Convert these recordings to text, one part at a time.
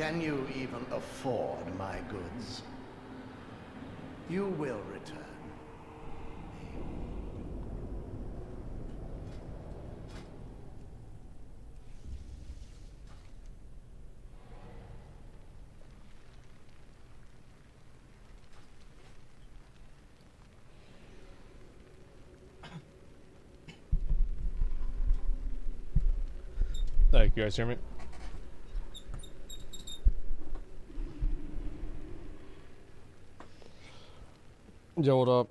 Can you even afford my goods? You will return. Hey, you guys hear me? Yo, what up?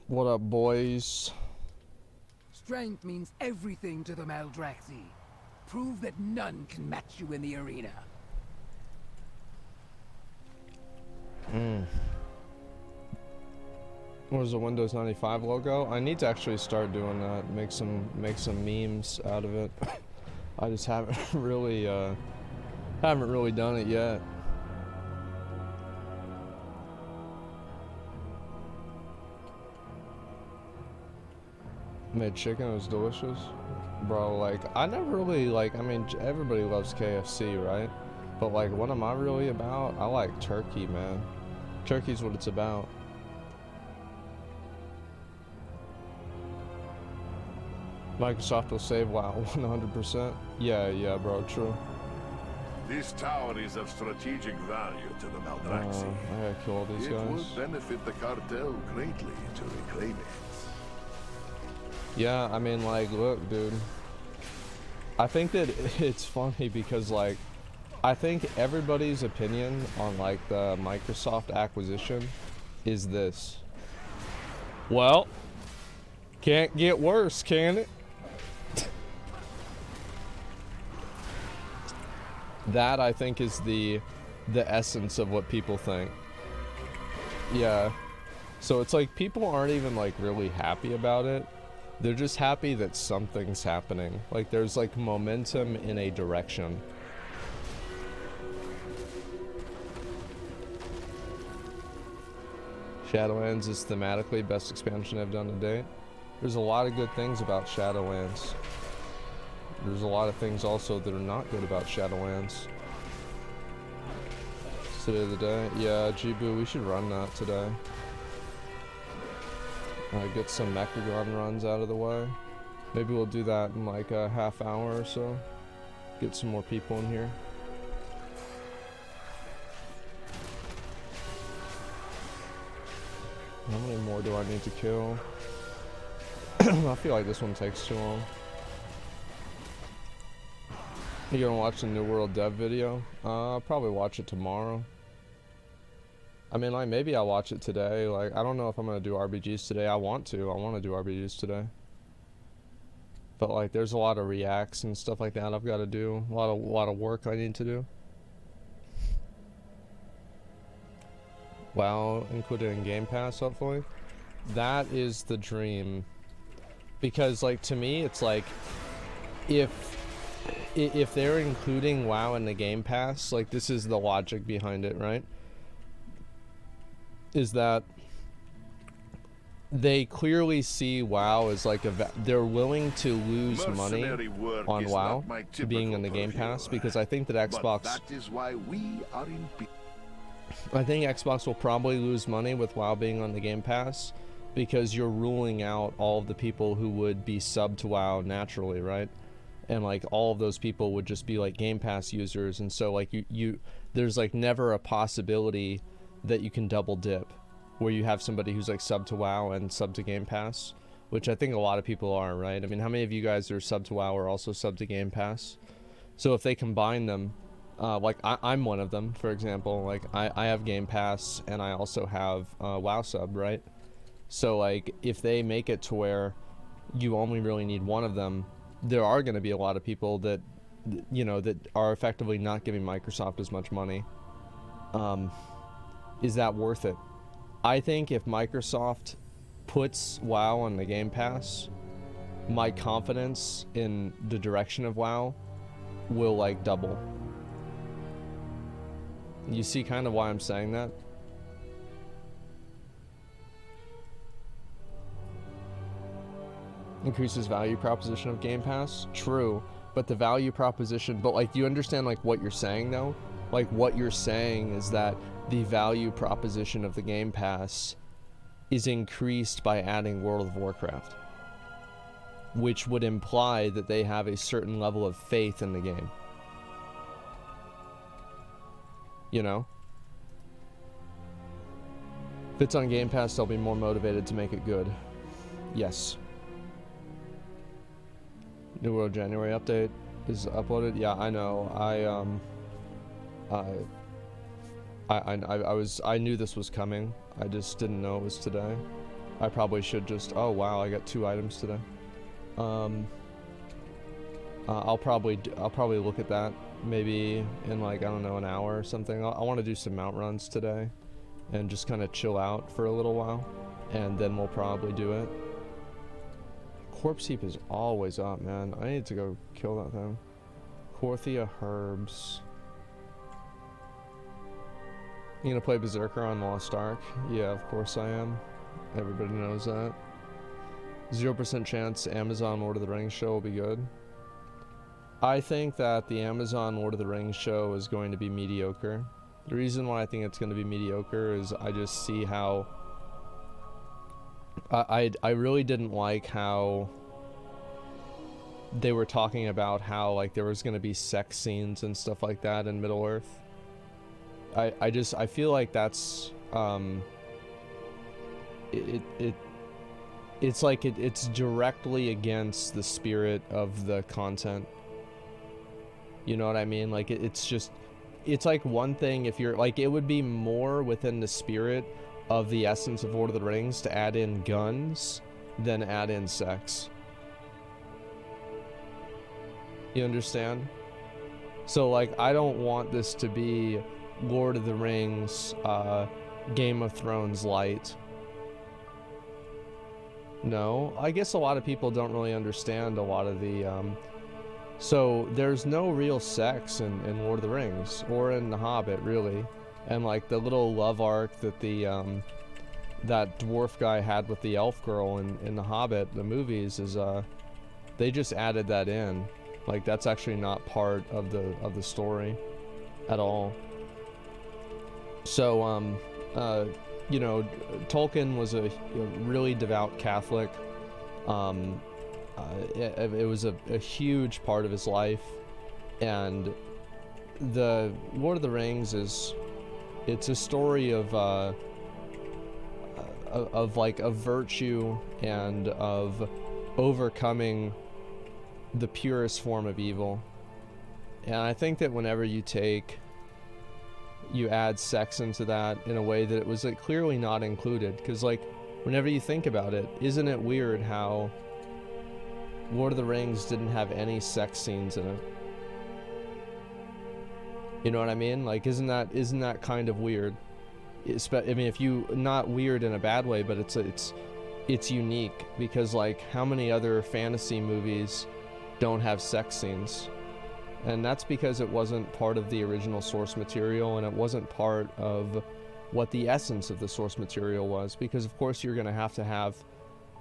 What up, boys? Strength means everything to the Maldraxi. Prove that none can match you in the arena. What is the Windows 95 logo? I need to actually start doing that. Make some memes out of it. I just haven't really done it yet. Made chicken, it was delicious. Bro, like, I never really, like, I mean, everybody loves KFC, right? But, like, what am I really about? I like turkey, man. Turkey's what it's about. Microsoft will save WoW 100%. Yeah, bro, true. This tower is of strategic value to the Maldraxi. I gotta kill all these guys. It would benefit the cartel greatly to reclaim it. Yeah, I mean, like, look, dude. I think that it's funny because, like, I think everybody's opinion on, like, the Microsoft acquisition is this. Well, can't get worse, can it? That, I think, is the essence of what people think. Yeah. So it's like people aren't even, like, really happy about it. They're just happy that something's happening. Like, there's, like, momentum in a direction. Shadowlands is thematically best expansion I've done to date. There's a lot of good things about Shadowlands. There's a lot of things also that are not good about Shadowlands. Today of the day. Yeah, Jibu, we should run that today. Get some Mechagon runs out of the way. Maybe we'll do that in like a half hour or so. Get some more people in here. How many more do I need to kill? I feel like this one takes too long. You gonna watch the New World dev video? I'll probably watch it tomorrow. I mean, like, maybe I'll watch it today. Like, I don't know if I'm gonna do RBGs today. I want to do RBGs today. But, like, there's a lot of reacts and stuff like that I've got to do. A lot of work I need to do. WoW included in Game Pass, hopefully. That is the dream. Because, like, to me, it's like, if they're including WoW in the Game Pass, like, this is the logic behind it, right? Is that they clearly see WoW as like they're willing to lose money on WoW being in the Game Pass, because I think that Xbox. But that is why we are in. I think Xbox will probably lose money with WoW being on the Game Pass, because you're ruling out all of the people who would be sub to WoW naturally, right? And like all of those people would just be like Game Pass users, and so like you there's like never a possibility that you can double dip, where you have somebody who's like sub to WoW and sub to Game Pass, which I think a lot of people are, right? I mean, how many of you guys are sub to WoW or also sub to Game Pass? So if they combine them, like I'm one of them, for example. Like I have Game Pass and I also have WoW sub, right? So like if they make it to where you only really need one of them, there are going to be a lot of people that, you know, that are effectively not giving Microsoft as much money. Is that worth it? I think if Microsoft puts WoW on the Game Pass, my confidence in the direction of WoW will like double. You see kind of why I'm saying that? Increases value proposition of Game Pass? True, but the value proposition, but like, you understand like what you're saying though? Like, what you're saying is that the value proposition of the Game Pass is increased by adding World of Warcraft, which would imply that they have a certain level of faith in the game. You know? If it's on Game Pass, they'll be more motivated to make it good. Yes. New World January update is uploaded. Yeah, I know. I knew this was coming. I just didn't know it was today. I probably should just. Oh wow, I got 2 items today. I'll probably look at that maybe in like, I don't know, an hour or something. I want to do some mount runs today and just kind of chill out for a little while, and then we'll probably do it. Corpse heap is always up, man. I need to go kill that thing. Corthia herbs. You gonna play Berserker on Lost Ark? Yeah, of course I am. Everybody knows that. 0% chance Amazon Lord of the Rings show will be good. I think that the Amazon Lord of the Rings show is going to be mediocre. The reason why I think it's going to be mediocre is I just see how... I really didn't like how they were talking about how like there was going to be sex scenes and stuff like that in Middle-earth. I feel like that's it's like it's directly against the spirit of the content. You know what I mean? Like it's like one thing if you're like, it would be more within the spirit of the essence of Lord of the Rings to add in guns than add in sex. You understand? So like, I don't want this to be Lord of the Rings, Game of Thrones light. No, I guess a lot of people don't really understand a lot of the, so there's no real sex in Lord of the Rings, or in The Hobbit, really. And like the little love arc that the, that dwarf guy had with the elf girl in The Hobbit, the movies, is, they just added that in. Like, that's actually not part of the story at all. So, you know, Tolkien was a really devout Catholic. It was a huge part of his life, and the Lord of the Rings it's a story of like a virtue and of overcoming the purest form of evil. And I think that whenever you add sex into that in a way that it was like clearly not included, because like whenever you think about it, isn't it weird how Lord of the Rings didn't have any sex scenes in it? You know what I mean? Like, isn't that kind of weird? I mean, if you, not weird in a bad way, but it's unique, because like how many other fantasy movies don't have sex scenes? And that's because it wasn't part of the original source material, and it wasn't part of what the essence of the source material was. Because of course you're gonna have to have,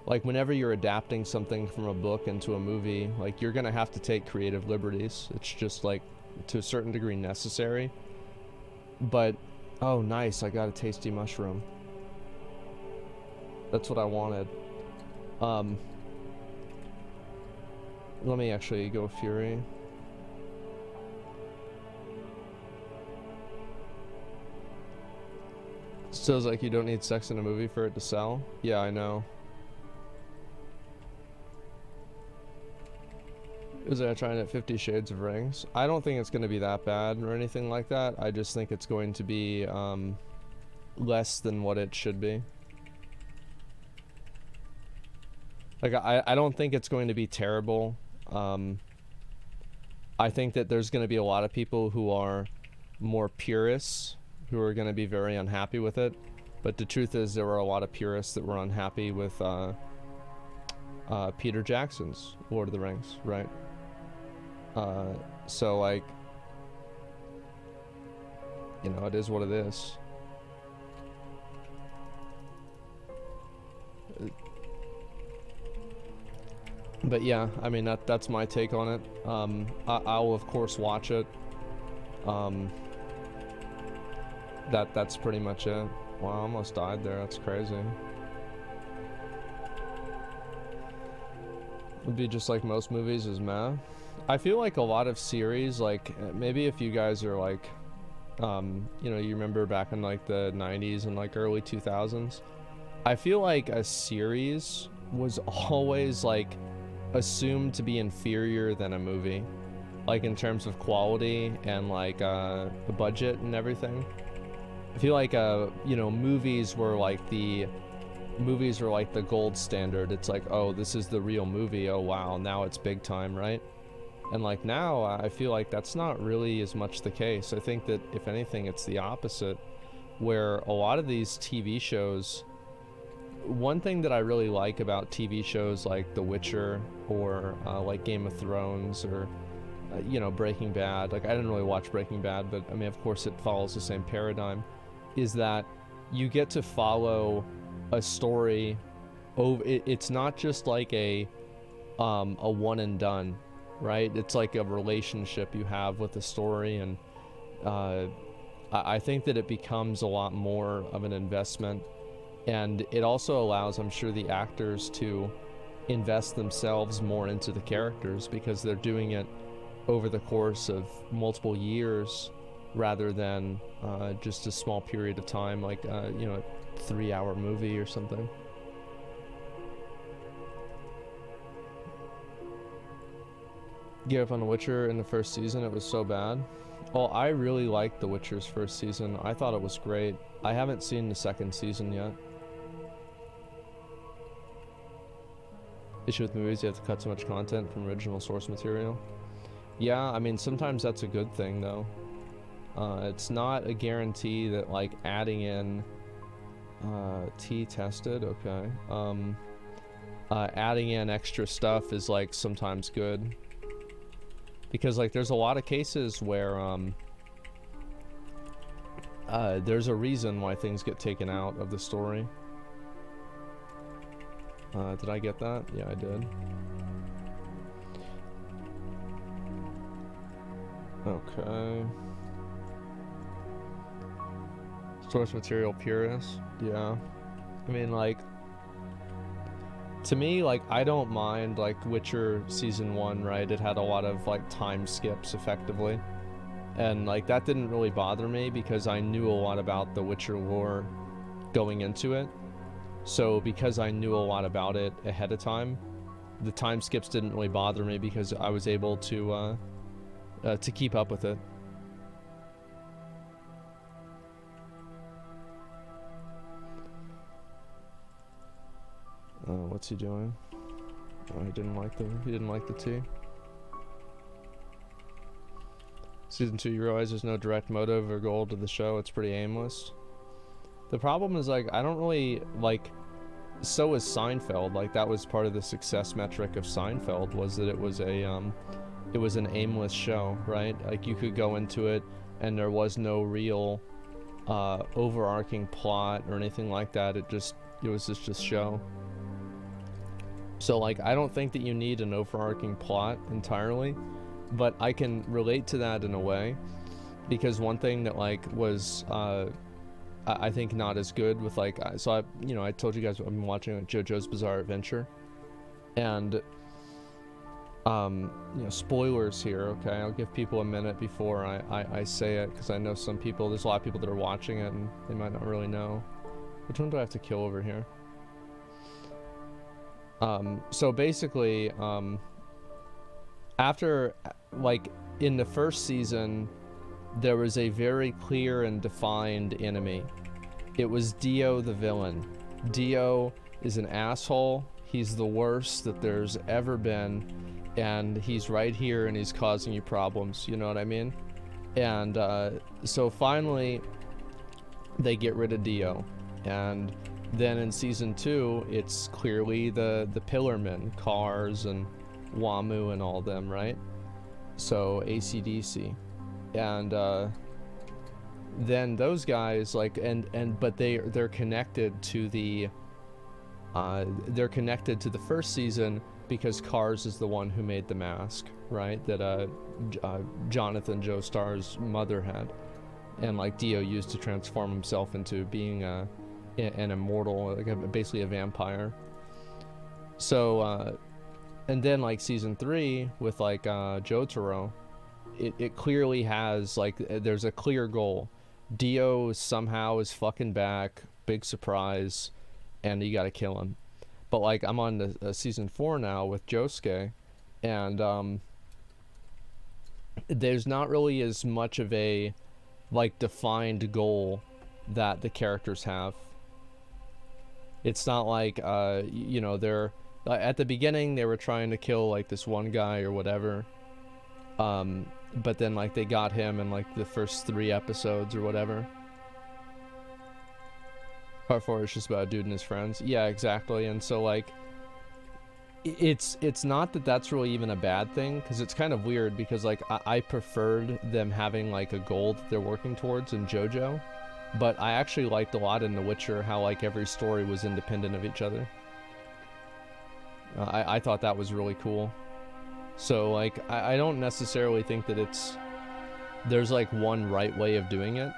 like whenever you're adapting something from a book into a movie, like you're gonna have to take creative liberties. It's just like, to a certain degree, necessary. But, oh nice, I got a tasty mushroom. That's what I wanted. Let me actually go Fury. Sounds like you don't need sex in a movie for it to sell. Yeah, I know. Is there trying at 50 Shades of Rings? I don't think it's going to be that bad or anything like that. I just think it's going to be less than what it should be. Like, I don't think it's going to be terrible. I think that there's going to be a lot of people who are more purists who are going to be very unhappy with it. But the truth is, there were a lot of purists that were unhappy with Peter Jackson's Lord of the Rings, right? So like, you know, it is what it is. But yeah, I mean, that's my take on it. I'll of course watch it. that's pretty much it. Wow, I almost died there. That's crazy. Would be just like most movies is meh. I feel like a lot of series, like maybe if you guys are like, you know, you remember back in like the 90s and like early 2000s, I feel like a series was always like assumed to be inferior than a movie, like in terms of quality and like the budget and everything. I feel like you know, movies were like the gold standard. It's like, oh, this is the real movie, oh wow, now it's big time, right? And like now I feel like that's not really as much the case. I think that if anything it's the opposite, where a lot of these TV shows, one thing that I really like about TV shows like The Witcher or like Game of Thrones or you know, Breaking Bad, like I didn't really watch Breaking Bad, but I mean of course it follows the same paradigm, is that you get to follow a story over. It's not just like a one and done, right? It's like a relationship you have with the story, and I think that it becomes a lot more of an investment, and it also allows, I'm sure, the actors to invest themselves more into the characters because they're doing it over the course of multiple years rather than just a small period of time, like you know, a 3-hour movie or something. Gave up on The Witcher in the first season. It was so bad. Well, I really liked The Witcher's first season. I thought it was great. I haven't seen the second season yet. Issue with movies, you have to cut so much content from original source material. Yeah, I mean, sometimes that's a good thing, though. It's not a guarantee that, like, adding in... T tested, okay. Adding in extra stuff is, like, sometimes good. Because, like, there's a lot of cases where, there's a reason why things get taken out of the story. Did I get that? Yeah, I did. Okay. Source material purist? Yeah. I mean, like, to me, like, I don't mind, like, Witcher Season 1, right? It had a lot of, like, time skips, effectively. And, like, that didn't really bother me because I knew a lot about the Witcher lore going into it. So, because I knew a lot about it ahead of time, the time skips didn't really bother me because I was able to keep up with it. What's he doing? Oh, he didn't like the tea. Season 2, you realize there's no direct motive or goal to the show. It's pretty aimless. The problem is, like, I don't really, like, so is Seinfeld. Like, that was part of the success metric of Seinfeld, was that it was an aimless show, right? Like, you could go into it and there was no real overarching plot or anything like that. It was just show. So, like, I don't think that you need an overarching plot entirely, but I can relate to that in a way, because one thing that, like, was I think not as good with, like, so I told you guys I've been watching, like, JoJo's Bizarre Adventure, and you know, spoilers here, okay? I'll give people a minute before I say it, because I know there's a lot of people that are watching it and they might not really know. Which one do I have to kill over here? So basically, after, like, in the first season, there was a very clear and defined enemy. It was Dio the villain. Dio is an asshole. He's the worst that there's ever been, and he's right here and he's causing you problems, you know what I mean? And so finally they get rid of Dio, and then in season 2 it's clearly the Pillarmen, Cars and Wamu and all them, right? So AC/DC, and then those guys, like, but they're connected to the first season because Cars is the one who made the mask, right? That Jonathan Joestar's mother had, and like Dio used to transform himself into being an immortal, like basically a vampire. So and then like season 3 with like Jotaro, it clearly has like there's a clear goal. Dio somehow is fucking back, big surprise, and you gotta kill him. But like I'm on the season 4 now with Josuke, and there's not really as much of a like defined goal that the characters have. It's not like you know, they're at the beginning they were trying to kill like this one guy or whatever, but then like they got him in like the first 3 episodes or whatever. Part 4 is just about a dude and his friends. Yeah, exactly. And so like it's not that that's really even a bad thing, because it's kind of weird, because like I preferred them having like a goal that they're working towards in JoJo, but I actually liked a lot in The Witcher how like every story was independent of each other. I thought that was really cool. So like I don't necessarily think that there's like one right way of doing it,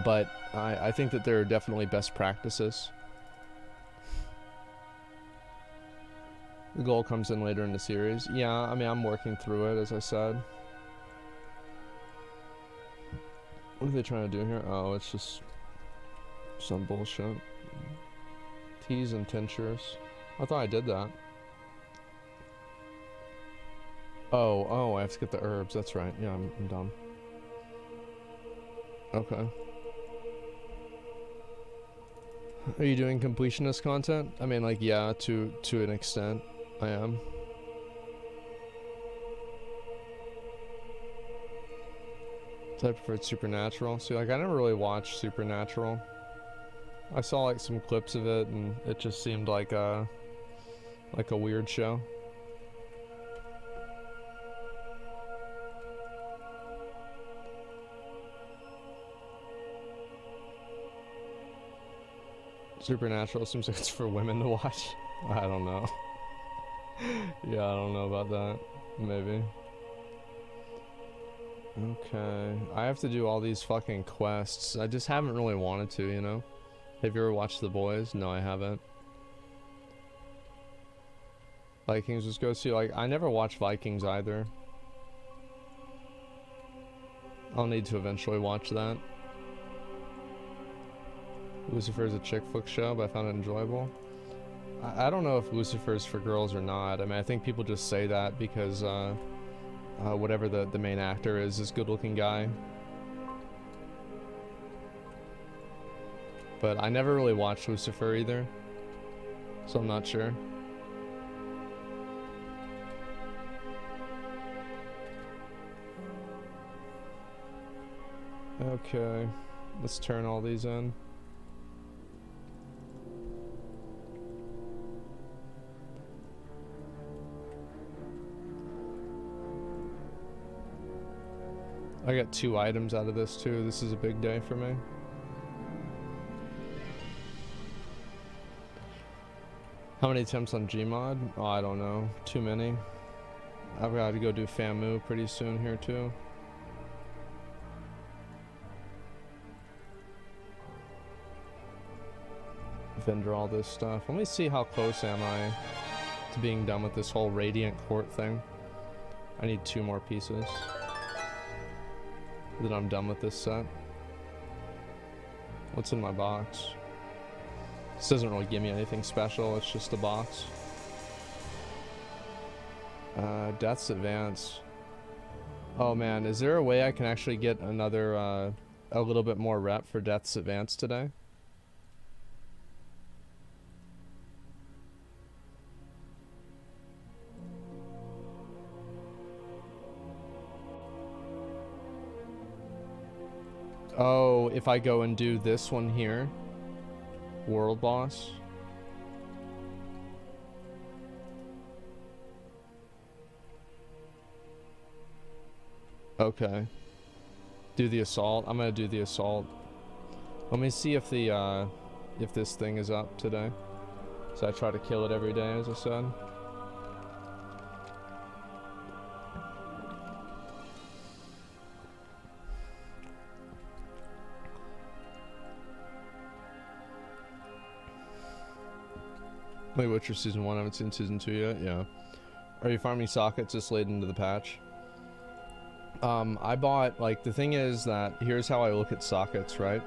but I think that there are definitely best practices. The goal comes in later in the series. Yeah, I mean, I'm working through it, as I said. What are they trying to do here? Oh, it's just some bullshit. Teas and tinctures. I thought I did that. Oh, I have to get the herbs. That's right. Yeah, I'm dumb. Okay. Are you doing completionist content? I mean, like, yeah, to an extent, I am. So I preferred Supernatural. See, like, I never really watched Supernatural. I saw like some clips of it, and it just seemed like a weird show. Supernatural seems like it's for women to watch. I don't know. Yeah, I don't know about that. Maybe. Okay. I have to do all these fucking quests. I just haven't really wanted to, you know? Have you ever watched The Boys? No, I haven't. Vikings was go see. Like, I never watched Vikings either. I'll need to eventually watch that. Lucifer is a chick flick show, but I found it enjoyable. I don't know if Lucifer is for girls or not. I mean, I think people just say that because whatever the main actor is this good looking guy. But I never really watched Lucifer either, so I'm not sure. Okay, let's turn all these in. I got 2 items out of this too. This is a big day for me. How many attempts on Gmod? Oh, I don't know. Too many. I've got to go do FAMU pretty soon here too. Vendor all this stuff. Let me see how close am I to being done with this whole Radiant Court thing. I need 2 more pieces. Then I'm done with this set. What's in my box? This doesn't really give me anything special, it's just a box. Death's Advance. Oh man, is there a way I can actually get another, a little bit more rep for Death's Advance today? Oh, if I go and do this one here, World Boss. Okay. Do the assault. I'm gonna do the assault. Let me see if the if this thing is up today. So I try to kill it every day, as I said. Wait, Witcher Season 1, I haven't seen Season 2 yet? Yeah. Are you farming sockets just late into the patch? I bought, like, the thing is that, here's how I look at sockets, right?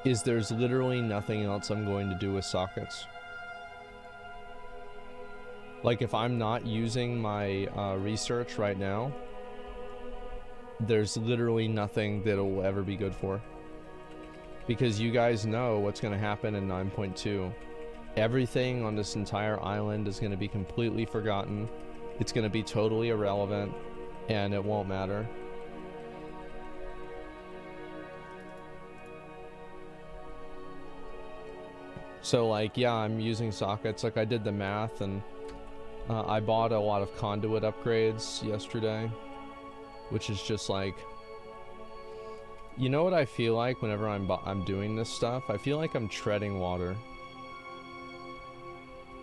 Is there's literally nothing else I'm going to do with sockets. Like, if I'm not using my research right now, there's literally nothing that it will ever be good for. Because you guys know what's going to happen in 9.2. Everything on this entire island is going to be completely forgotten. It's going to be totally irrelevant, and it won't matter. So, like, yeah, I'm using sockets. Like, I did the math, and I bought a lot of conduit upgrades yesterday, which is just like, you know what I feel like whenever I'm doing this stuff? I feel like I'm treading water.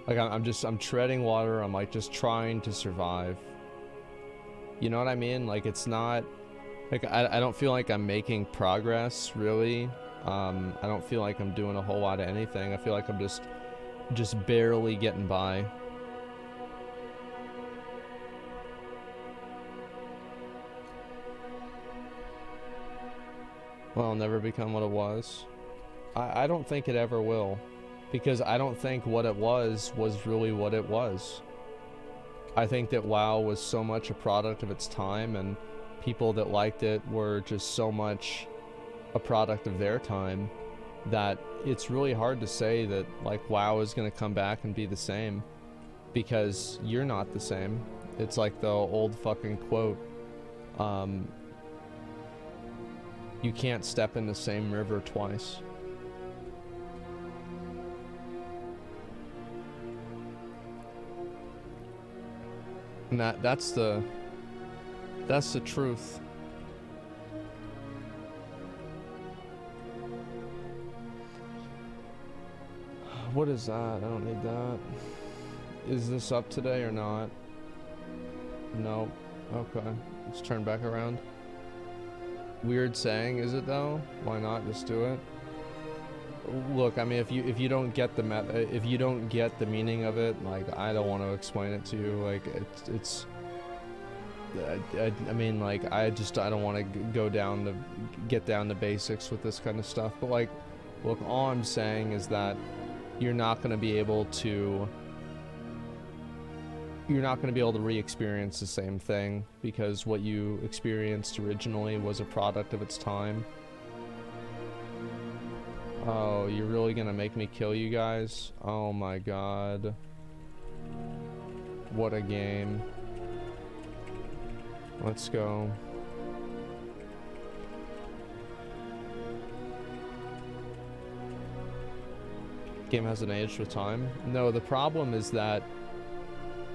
Like, I'm treading water. I'm like just trying to survive. You know what I mean? Like, it's not like I don't feel like I'm making progress really. I don't feel like I'm doing a whole lot of anything. I feel like I'm just barely getting by. Well, it'll never become what it was. I don't think it ever will. Because I don't think what it was really what it was. I think that WoW was so much a product of its time, and people that liked it were just so much a product of their time, that it's really hard to say that, like, WoW is going to come back and be the same. Because you're not the same. It's like the old fucking quote. You can't step in the same river twice. And that's the truth. What is that? I don't need that. Is this up today or not? No. Okay. Let's turn back around. Weird saying, is it though? Why not just do it? Look, I mean, if you don't get the meaning of it, like, I don't want to explain it to you. Like, it's I mean, like, I don't want to get down to basics with this kind of stuff. But, like, look, all I'm saying is that you're not going to be able to re-experience the same thing, because what you experienced originally was a product of its time. Oh, you're really gonna make me kill you guys? Oh my god. What a game. Let's go. Game hasn't aged with time? No, the problem is that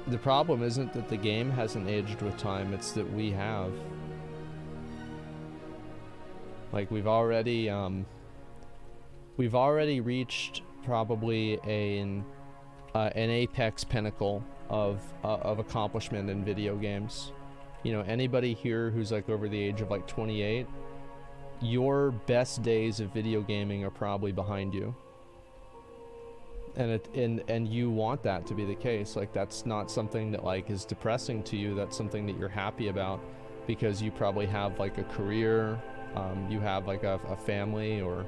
the problem isn't that the game hasn't aged with time, it's that we have. Like, we've already reached probably an apex pinnacle of accomplishment in video games. You know, anybody here who's like over the age of like 28, your best days of video gaming are probably behind you. And you want that to be the case. Like, that's not something that like is depressing to you. That's something that you're happy about, because you probably have like a career, you have like a family, or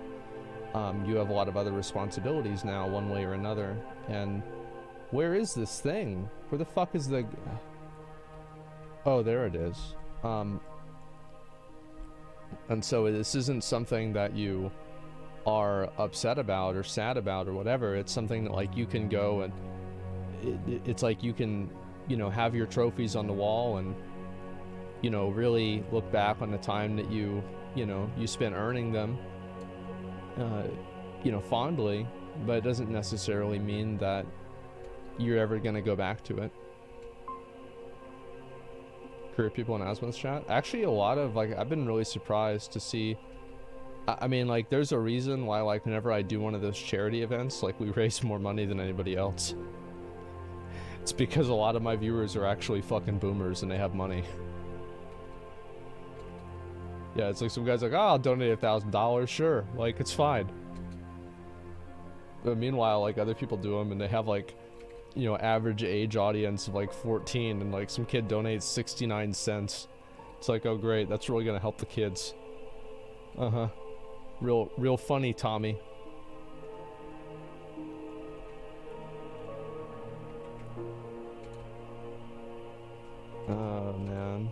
you have a lot of other responsibilities now, one way or another. And where is this thing? Where the fuck is the... Oh, there it is. And so this isn't something that you are upset about or sad about or whatever. It's something that like you can go and it's like you can, you know, have your trophies on the wall and, you know, really look back on the time that you spent earning them, you know, fondly, but it doesn't necessarily mean that you're ever going to go back to it. Career people in Asmon's chat? Actually, a lot of, like, I've been really surprised to see, I mean, like, there's a reason why, like, whenever I do one of those charity events, like, we raise more money than anybody else. It's because a lot of my viewers are actually fucking boomers and they have money. Yeah, it's like some guy's like, oh, I'll donate $1,000, sure, like, it's fine. But meanwhile, like other people do them and they have like, you know, average age audience of like 14 and like some kid donates 69 cents. It's like, oh great, that's really gonna help the kids. Uh-huh. Real funny, Tommy. Oh man.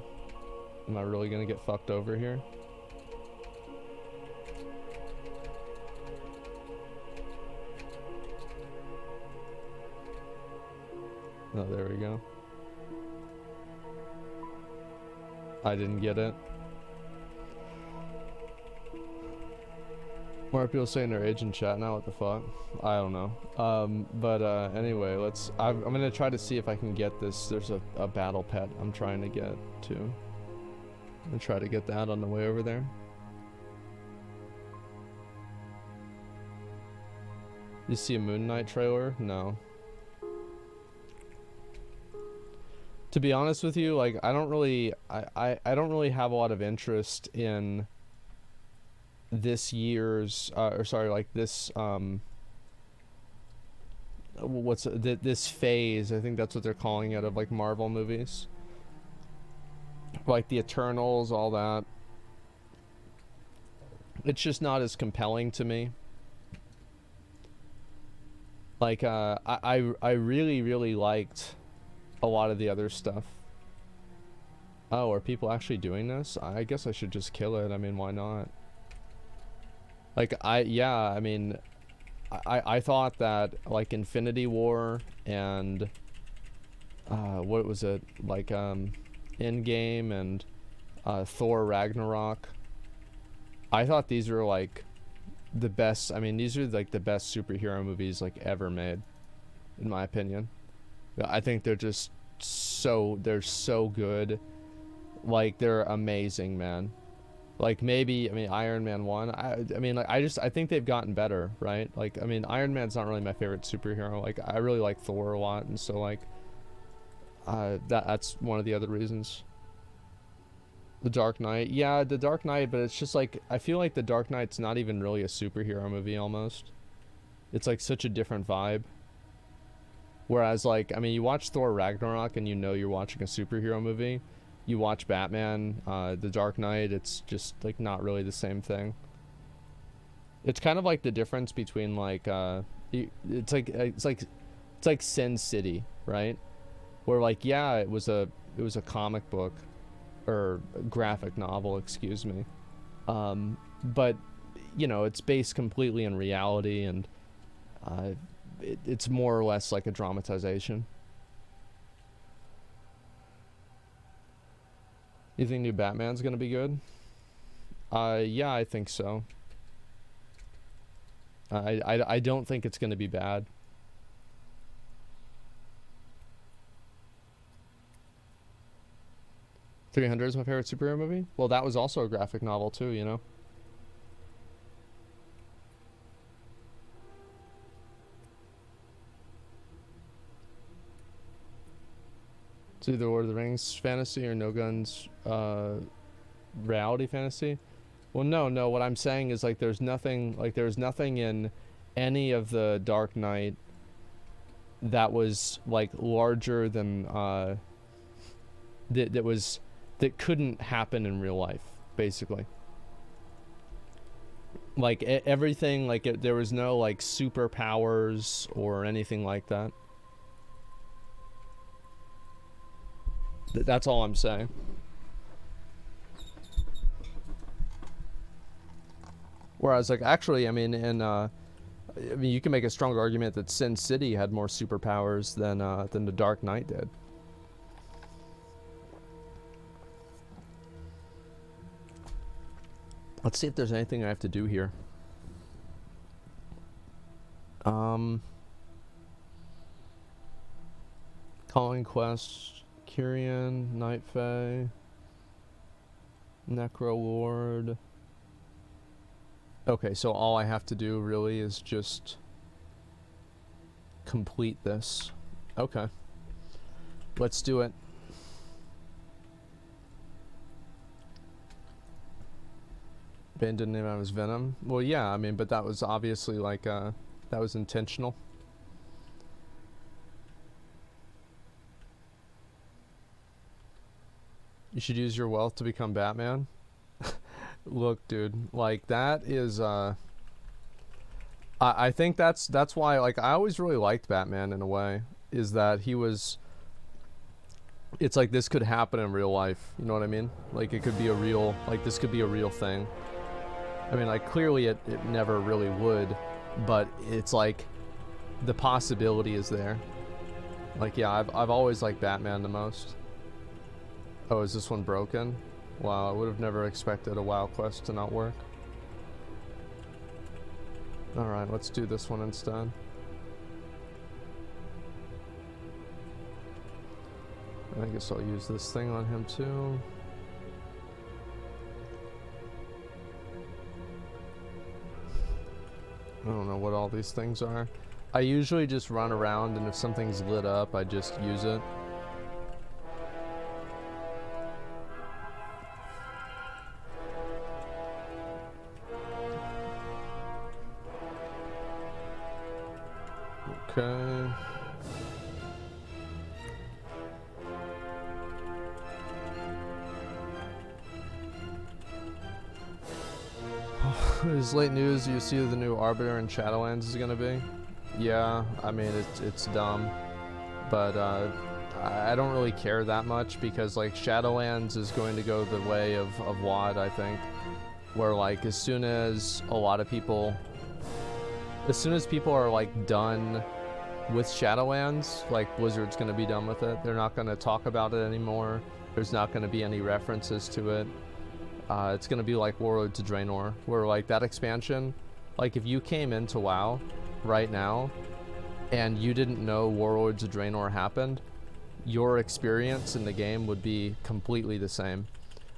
Am I really gonna get fucked over here? Oh, there we go. I didn't get it. More people saying their age in chat now, what the fuck? I don't know. Anyway, I'm gonna try to see if I can get this. There's a battle pet I'm trying to get to. I'm gonna try to get that on the way over there. You see a Moon Knight trailer? No. To be honest with you, like I don't really have a lot of interest in this year's this this phase, I think that's what they're calling it, of like Marvel movies, like the Eternals, all that. It's just not as compelling to me. Like I really liked a lot of the other stuff. Oh, are people actually doing this? I guess I should just kill it. I mean, why not? Like I mean, I thought that like Infinity War and what was it, like Endgame and Thor Ragnarok, I thought these were like the best. I mean, these are like the best superhero movies like ever made, in my opinion. I think they're just so good. Like they're amazing, man. Like maybe, I mean, Iron Man 1, I mean, like, I think they've gotten better, right? Like, I mean, Iron Man's not really my favorite superhero. Like, I really like Thor a lot, and so, like, that's one of the other reasons. The Dark Knight. Yeah, The Dark Knight, but it's just, like, I feel like The Dark Knight's not even really a superhero movie, almost. It's, like, such a different vibe. Whereas, like, I mean, you watch Thor Ragnarok, and you know you're watching a superhero movie. You watch Batman, The Dark Knight, it's just like not really the same thing. It's kind of like the difference between like it's like Sin City, right? Where like, yeah, it was a comic book or a graphic novel, excuse me. But you know, it's based completely in reality, and it's more or less like a dramatization. You think new Batman's gonna be good? Yeah, I think so. I don't think it's gonna be bad. .300 is my favorite superhero movie? Well, that was also a graphic novel too, you know? It's either Lord of the Rings fantasy or No Guns reality fantasy. Well, no, what I'm saying is like there's nothing in any of the Dark Knight that was like larger than that couldn't happen in real life, basically. Like everything, like there was no like superpowers or anything like that. That's all I'm saying. Whereas, like, actually, I mean, you can make a strong argument that Sin City had more superpowers than The Dark Knight did. Let's see if there's anything I have to do here. Calling Quest. Kyrian, Night Fae, Necrolord. Okay, so all I have to do really is just complete this. Okay. Let's do it. Ben didn't name him as Venom. Well, yeah, I mean, but that was obviously like That was intentional. You should use your wealth to become Batman. Look, dude, like that is I think that's why, like, I always really liked Batman in a way, is that he was, it's like this could happen in real life, you know what I mean? Like it could be a real, like this could be a real thing. I mean, like clearly it never really would, but it's like the possibility is there. Like, yeah, I've always liked Batman the most. Oh, is this one broken? Wow, I would have never expected a WoW quest to not work. Alright, let's do this one instead. I guess I'll use this thing on him too. I don't know what all these things are. I usually just run around, and if something's lit up, I just use it. Okay. There's late news. You see who the new Arbiter in Shadowlands is gonna be? Yeah, I mean it's dumb, but I don't really care that much, because like Shadowlands is going to go the way of WoD, I think, where like as soon as people are like done with Shadowlands, like Blizzard's gonna be done with it. They're not gonna talk about it anymore. There's not gonna be any references to it. It's gonna be like Warlords of Draenor, where like that expansion, like if you came into WoW right now and you didn't know Warlords of Draenor happened, your experience in the game would be completely the same.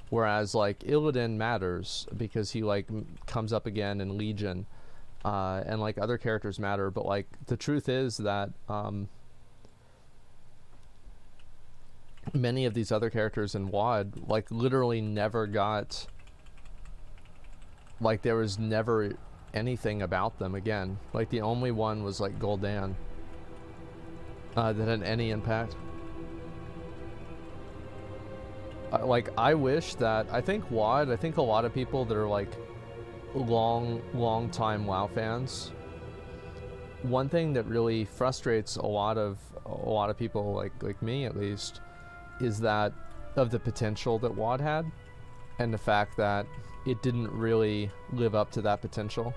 Whereas like Illidan matters because he like comes up again in Legion, and like other characters matter, but like the truth is that many of these other characters in WoD like literally never got, like there was never anything about them again. Like the only one was like Gul'dan that had any impact. Like I wish that, I think WoD, I think a lot of people that are like long time WoW fans, one thing that really frustrates a lot of people like me at least, is that of the potential that WoD had, and the fact that it didn't really live up to that potential.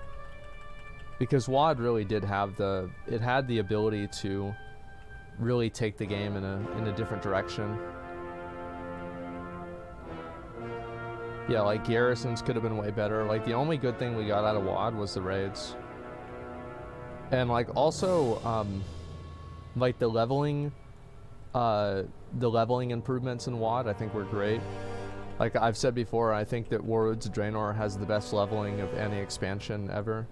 Because WoD really did have it had the ability to really take the game in a different direction. Yeah, like garrisons could have been way better. Like the only good thing we got out of WoD was the raids. And like also like the leveling improvements in WoD I think were great. Like I've said before, I think that Warlords of Draenor has the best leveling of any expansion ever.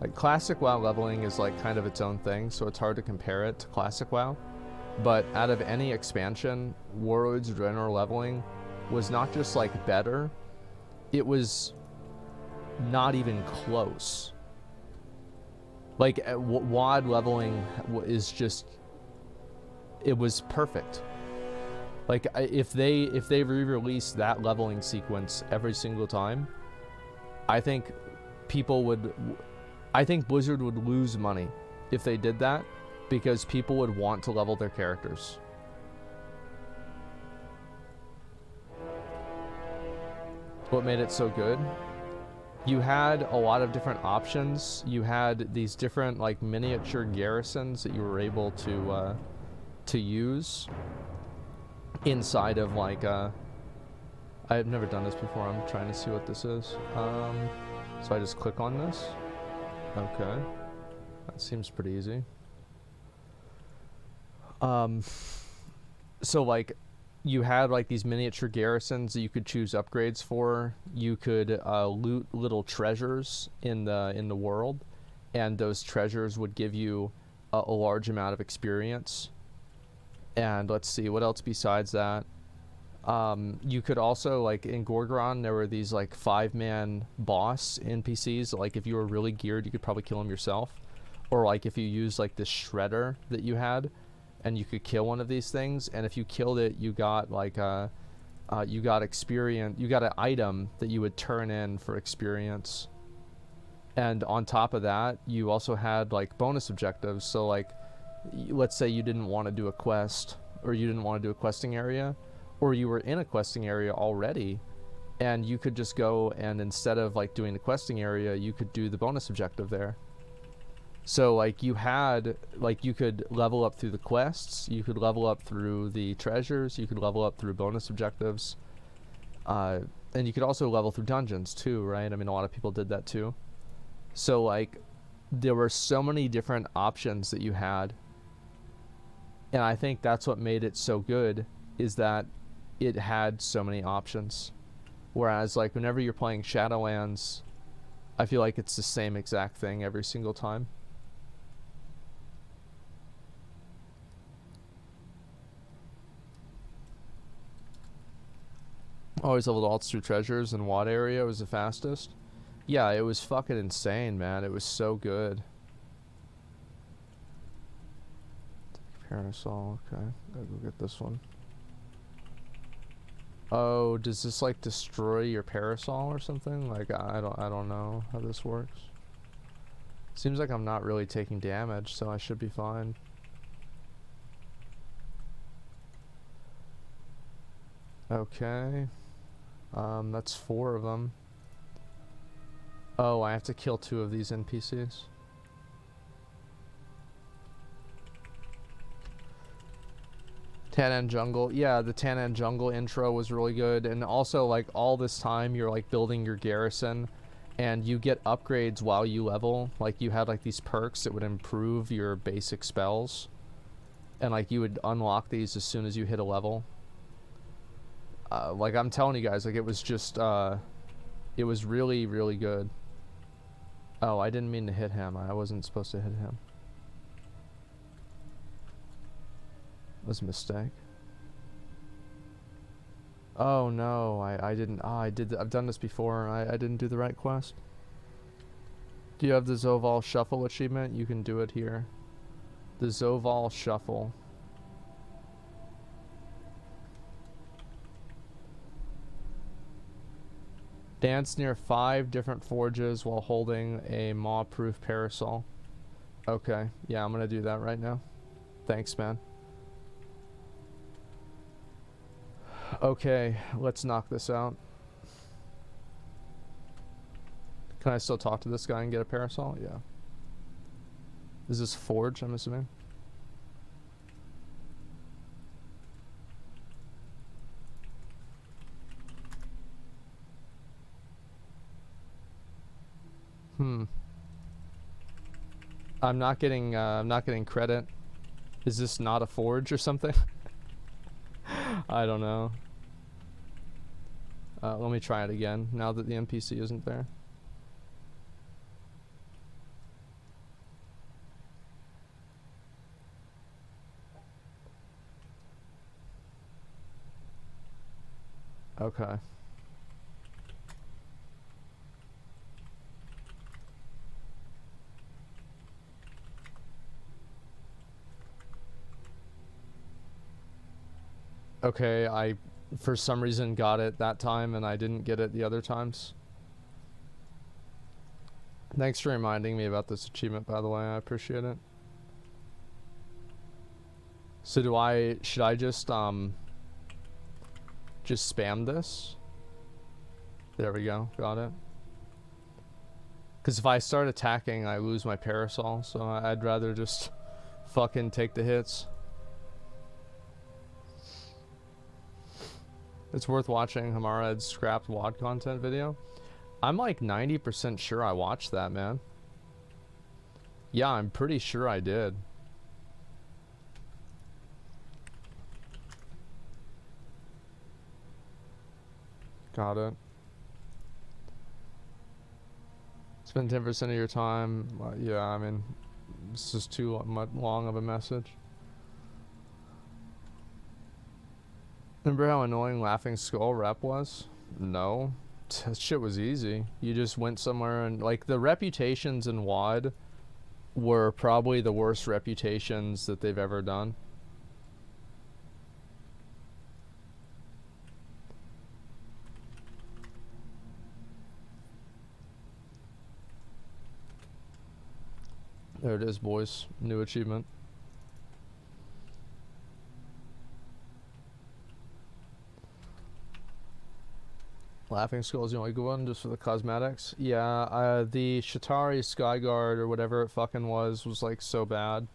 Like classic WoW leveling is like kind of its own thing, so it's hard to compare it to classic WoW. But out of any expansion, Warlords of Draenor leveling was not just like better, it was not even close. Like WoD leveling is just, it was perfect. Like if they re-released that leveling sequence every single time, I think Blizzard would lose money if they did that, because people would want to level their characters. What made it so good? You had a lot of different options. You had these different like miniature garrisons that you were able to use inside of like I've never done this before. I'm trying to see what this is. So I just click on this. Okay, that seems pretty easy. So like you had like these miniature garrisons that you could choose upgrades for. You could loot little treasures in the world, and those treasures would give you a large amount of experience. And let's see what else besides that. You could also, like in Gorgron, there were these like 5-man boss NPCs. Like if you were really geared, you could probably kill them yourself. or like if you use like this shredder that you had, and you could kill one of these things, and if you killed it, you got like you got experience, you got an item that you would turn in for experience. And on top of that, you also had like bonus objectives. So like, let's say you didn't want to do a quest, or you didn't want to do a questing area, or you were in a questing area already, and you could just go and instead of like doing the questing area, you could do the bonus objective there. So like you had, like you could level up through the quests, you could level up through the treasures, you could level up through bonus objectives, and you could also level through dungeons too, right? I mean, a lot of people did that too. So like there were so many different options that you had, and I think that's what made it so good, is that it had so many options. Whereas like whenever you're playing Shadowlands, I feel like it's the same exact thing every single time. Always leveled alts through treasures, and what area was the fastest? Yeah, it was fucking insane, man. It was so good. Parasol, okay. Gotta go get this one. Oh, does this like destroy your parasol or something? Like I don't know how this works. Seems like I'm not really taking damage, so I should be fine. Okay. That's 4 of them. Oh, I have to kill 2 of these NPCs. Tannan Jungle. Yeah, the Tannan Jungle intro was really good. And also, like, all this time you're, like, building your garrison. And you get upgrades while you level. Like, you had, like, these perks that would improve your basic spells. And, like, you would unlock these as soon as you hit a level. Like, I'm telling you guys, like, it was just, it was really, really good. Oh, I didn't mean to hit him. I wasn't supposed to hit him. That was a mistake. Oh, no, I didn't. Oh, I've done this before. I didn't do the right quest. Do you have the Zoval Shuffle achievement? You can do it here. The Zoval Shuffle. Dance near 5 different forges while holding a maw-proof parasol. Okay, yeah, I'm gonna do that right now. Thanks, man. Okay, let's knock this out. Can I still talk to this guy and get a parasol? Yeah. Is this forge, I'm assuming? I'm not getting credit. Is this not a forge or something? I don't know. Let me try it again now that the NPC isn't there. Okay. Okay, I for some reason got it that time and I didn't get it the other times. Thanks for reminding me about this achievement, by the way. I appreciate it. So should I just spam this? There we go, got it. Because if I start attacking, I lose my parasol, so I'd rather just fucking take the hits. It's worth watching Hamarad's scrapped WOD content video. I'm like 90% sure I watched that, man. Yeah, I'm pretty sure I did. Got it. Spend 10% of your time. Yeah, I mean, this is too long of a message. Remember how annoying Laughing Skull rep was? No. That shit was easy. You just went somewhere and, like, the reputations in WOD were probably the worst reputations that they've ever done. There it is, boys. New achievement. Laughing Skull's the only good one, just for the cosmetics. Yeah, the Shatari Skyguard or whatever it fucking was like so bad.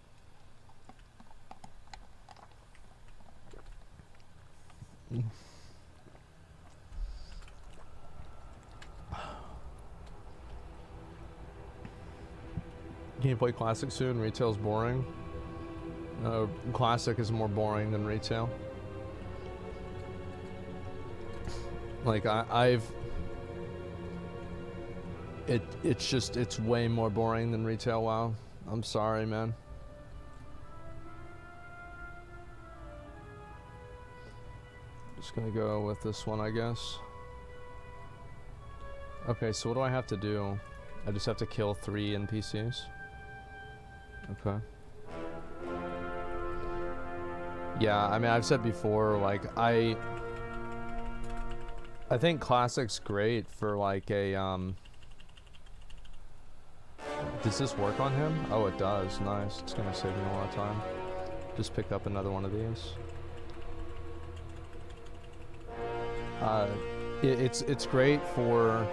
Can you play Classic soon? Retail's boring. Classic is more boring than retail. Like it's way more boring than retail WoW. I'm sorry, man. Just gonna go with this one, I guess. Okay, so what do I have to do? I just have to kill 3 NPCs. Okay. Yeah, I mean, I've said before, like, I think Classic's great for, like, a, Does this work on him? Oh, it does. Nice. It's gonna save me a lot of time. Just pick up another one of these. It's great for...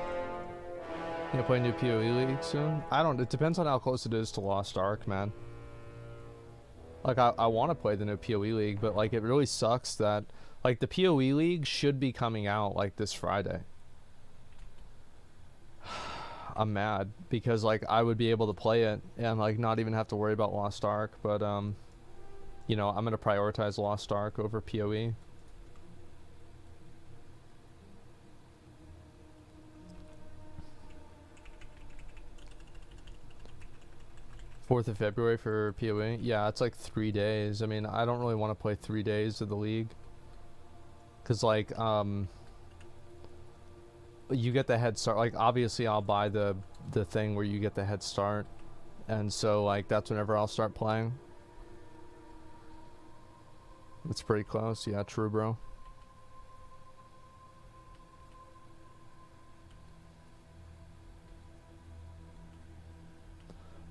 You know, play a new PoE League soon? It depends on how close it is to Lost Ark, man. Like, I want to play the new PoE League, but, like, it really sucks that, like, the PoE League should be coming out, like, this Friday. I'm mad, because, like, I would be able to play it and, like, not even have to worry about Lost Ark, but, you know, I'm going to prioritize Lost Ark over PoE. 4th of February for PoE? Yeah, it's like 3 days. I mean, I don't really want to play 3 days of the league. Because, like, you get the head start. Like, obviously, I'll buy the thing where you get the head start. And so, like, that's whenever I'll start playing. It's pretty close. Yeah, true, bro.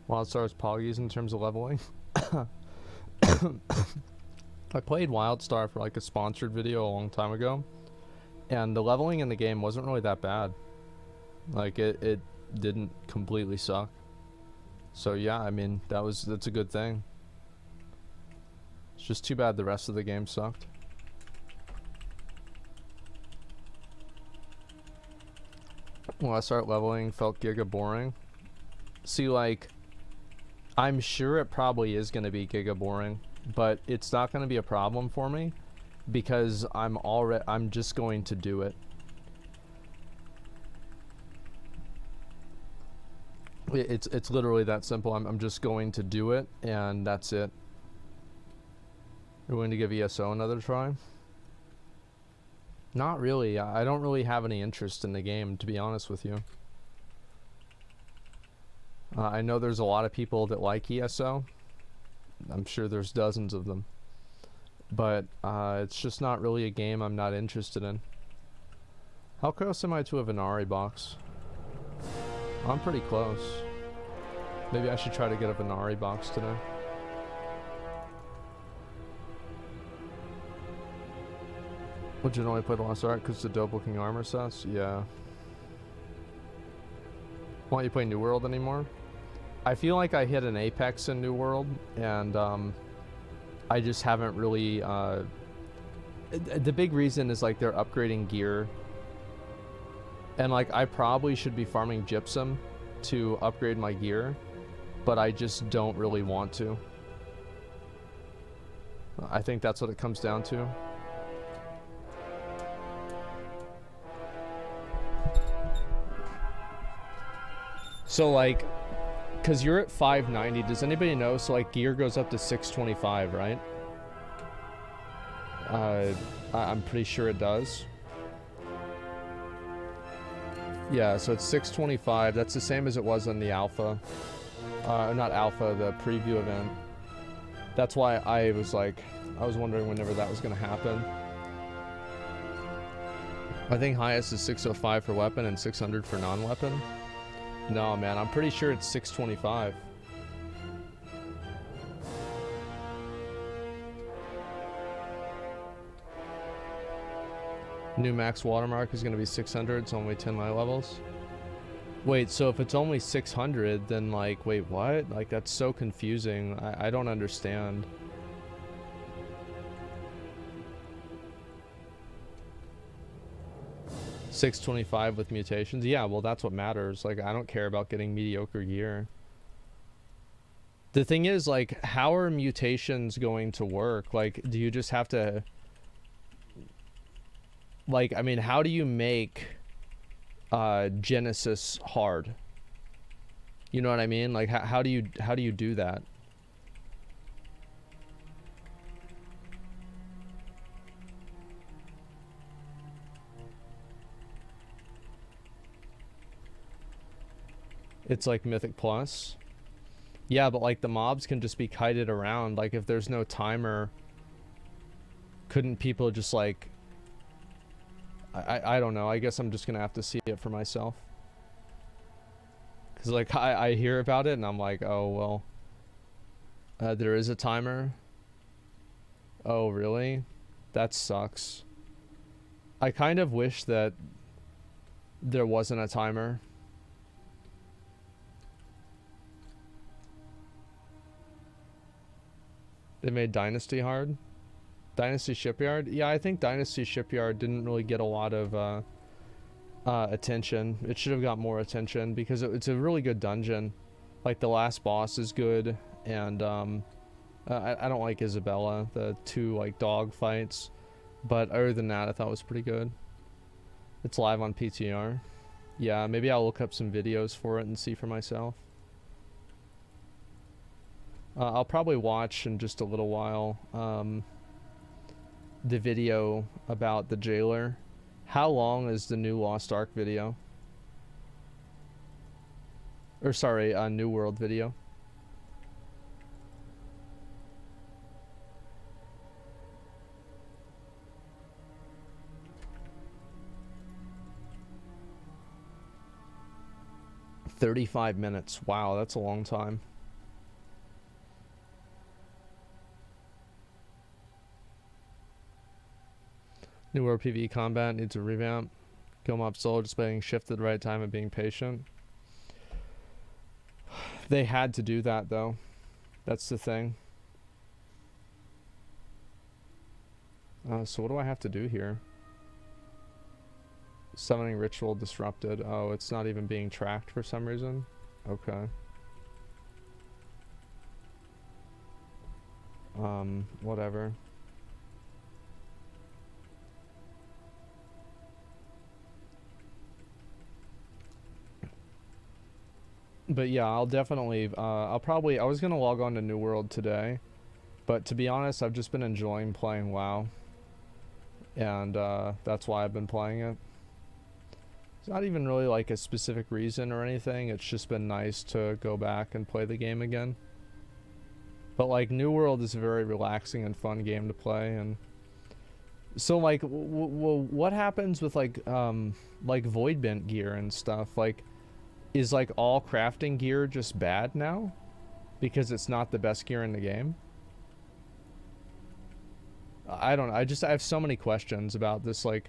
WildStar's Poggies in terms of leveling. I played WildStar for like a sponsored video a long time ago, and the leveling in the game wasn't really that bad. Like it didn't completely suck. So yeah, I mean that's a good thing. It's just too bad the rest of the game sucked. When I start leveling, felt giga boring. See, like, I'm sure it probably is going to be giga boring, but it's not going to be a problem for me because I'm just going to do it. It's literally that simple. I'm just going to do it, and that's it. You're going to give ESO another try? Not really. I don't really have any interest in the game, to be honest with you. I know there's a lot of people that like ESO. I'm sure there's dozens of them. But it's just not really a game I'm not interested in. How close am I to a Venari box? I'm pretty close. Maybe I should try to get a Venari box today. Would you only play the Lost Ark because the dope looking armor sets? Yeah. Why don't you play New World anymore? I feel like I hit an apex in New World, and I just haven't really... the big reason is like they're upgrading gear. And like I probably should be farming gypsum to upgrade my gear, but I just don't really want to. I think that's what it comes down to. So like, cause you're at 590, does anybody know? So like gear goes up to 625, right? I'm pretty sure it does. Yeah, so it's 625. That's the same as it was on the alpha. Not alpha, the preview event. That's why I was wondering whenever that was gonna happen. I think highest is 605 for weapon and 600 for non-weapon. No, man, I'm pretty sure it's 625. New max watermark is going to be 600. It's only 10 my levels. Wait, so if it's only 600, then like, wait, what? Like, that's so confusing. I don't understand. $625 with mutations. Yeah, well, that's what matters. Like, I don't care about getting mediocre gear. The thing is, like, how are mutations going to work? Like, do you just have to... Like, I mean, how do you make Genesis hard? You know what I mean? Like, how do you do that? It's like Mythic Plus. Yeah, but like the mobs can just be kited around. Like if there's no timer, couldn't people just like... I don't know. I guess I'm just gonna have to see it for myself. Cause like I hear about it and I'm like, oh well. There is a timer. Oh really? That sucks. I kind of wish that there wasn't a timer. They made Dynasty hard. Dynasty Shipyard? Yeah, I think Dynasty Shipyard didn't really get a lot of attention. It should have got more attention because it's a really good dungeon. Like the last boss is good, and I don't like Isabella, the two like dog fights, but other than that I thought it was pretty good. It's live on PTR. Yeah, maybe I'll look up some videos for it and see for myself. I'll probably watch in just a little while the video about the jailer. How long is the new Lost Ark video? Or sorry, New World video. "35 minutes. Wow, that's a long time. New World PvE combat needs a revamp. Kill mob solo, just being shifted at the right time and being patient. They had to do that though. That's the thing. So what do I have to do here? Summoning ritual disrupted. Oh, it's not even being tracked for some reason. Okay. Whatever. But yeah, I'll definitely, I was gonna log on to New World today, but to be honest, I've just been enjoying playing WoW, and that's why I've been playing it. It's not even really like a specific reason or anything, it's just been nice to go back and play the game again. But like, New World is a very relaxing and fun game to play, and so like, what happens with like Voidbent gear and stuff? Like, is like all crafting gear just bad now because it's not the best gear in the game? I don't know. I have so many questions about this. I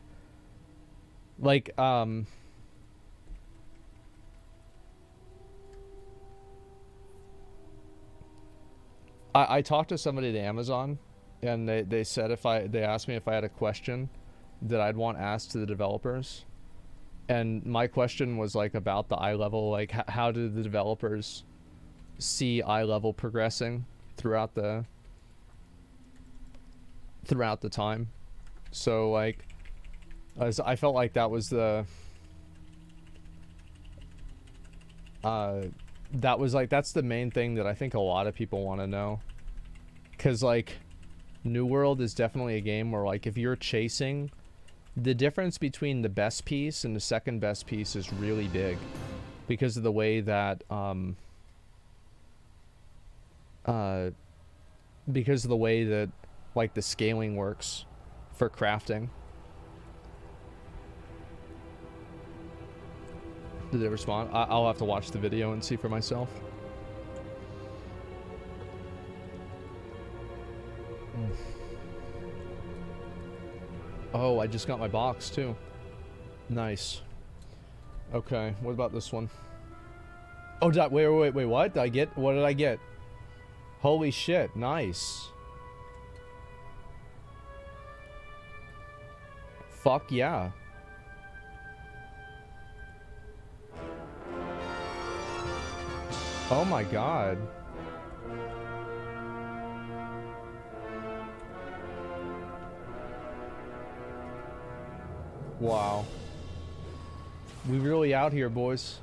talked to somebody at Amazon, and they said they asked me if I had a question that I'd want asked to the developers. And my question was like about the eye level, like how do the developers see eye level progressing throughout the time? So like, as I felt like that was the that's the main thing that I think a lot of people want to know, because like New World is definitely a game where like if you're chasing, the difference between the best piece and the second best piece is really big because of the way that because of the way that like the scaling works for crafting. Did it respond? I'll have to watch the video and see for myself. Oh, I just got my box too. Nice. Okay, what about this one? Oh, wait, what? Did I get? What did I get? Holy shit, nice. Fuck yeah. Oh my god. Wow. We really out here, boys.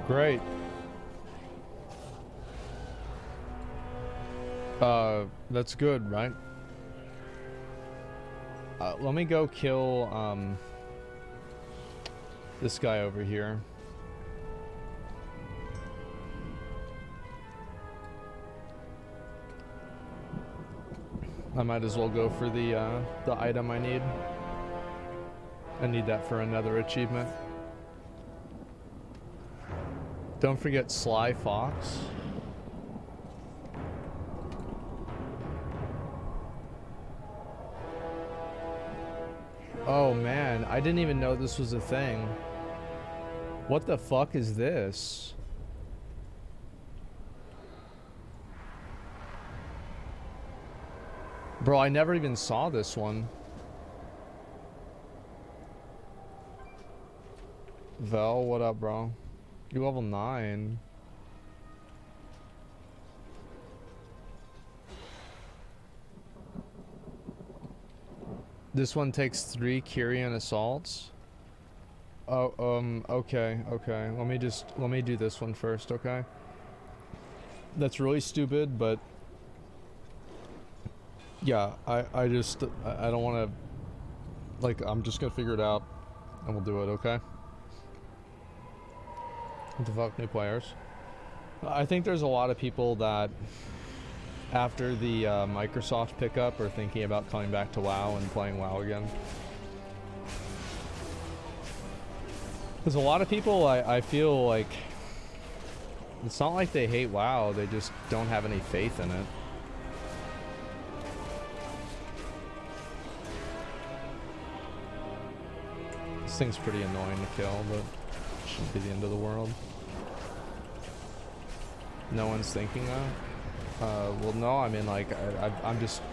Great. That's good, right? Let me go kill, this guy over here. I might as well go for the item I need. I need that for another achievement. Don't forget Sly Fox. Oh man, I didn't even know this was a thing. What the fuck is this? Bro, I never even saw this one. Vel, what up, bro? You level 9. This one takes 3 Kyrian assaults. Oh, okay. Let me do this one first, okay? That's really stupid, but yeah, I don't want to, like, I'm just gonna figure it out and we'll do it, okay? What the fuck, new players? I think there's a lot of people that after the Microsoft pickup are thinking about coming back to WoW and playing WoW again. There's a lot of people, I feel like, it's not like they hate WoW, they just don't have any faith in it. This thing's pretty annoying to kill, but it shouldn't be the end of the world. No one's thinking that? Well, no, I mean, like, I'm just,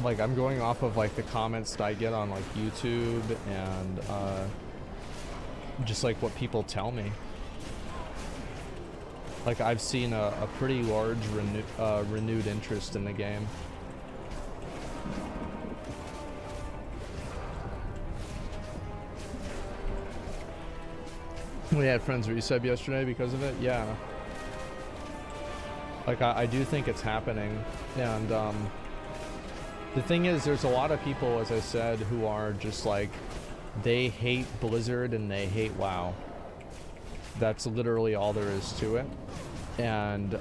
like, I'm going off of, like, the comments that I get on, like, YouTube and, just, like, what people tell me. Like, I've seen a pretty large renewed interest in the game. We had friends resub yesterday because of it, yeah. Like, I do think it's happening, and the thing is, there's a lot of people, as I said, who are just like, they hate Blizzard and they hate WoW. That's literally all there is to it, and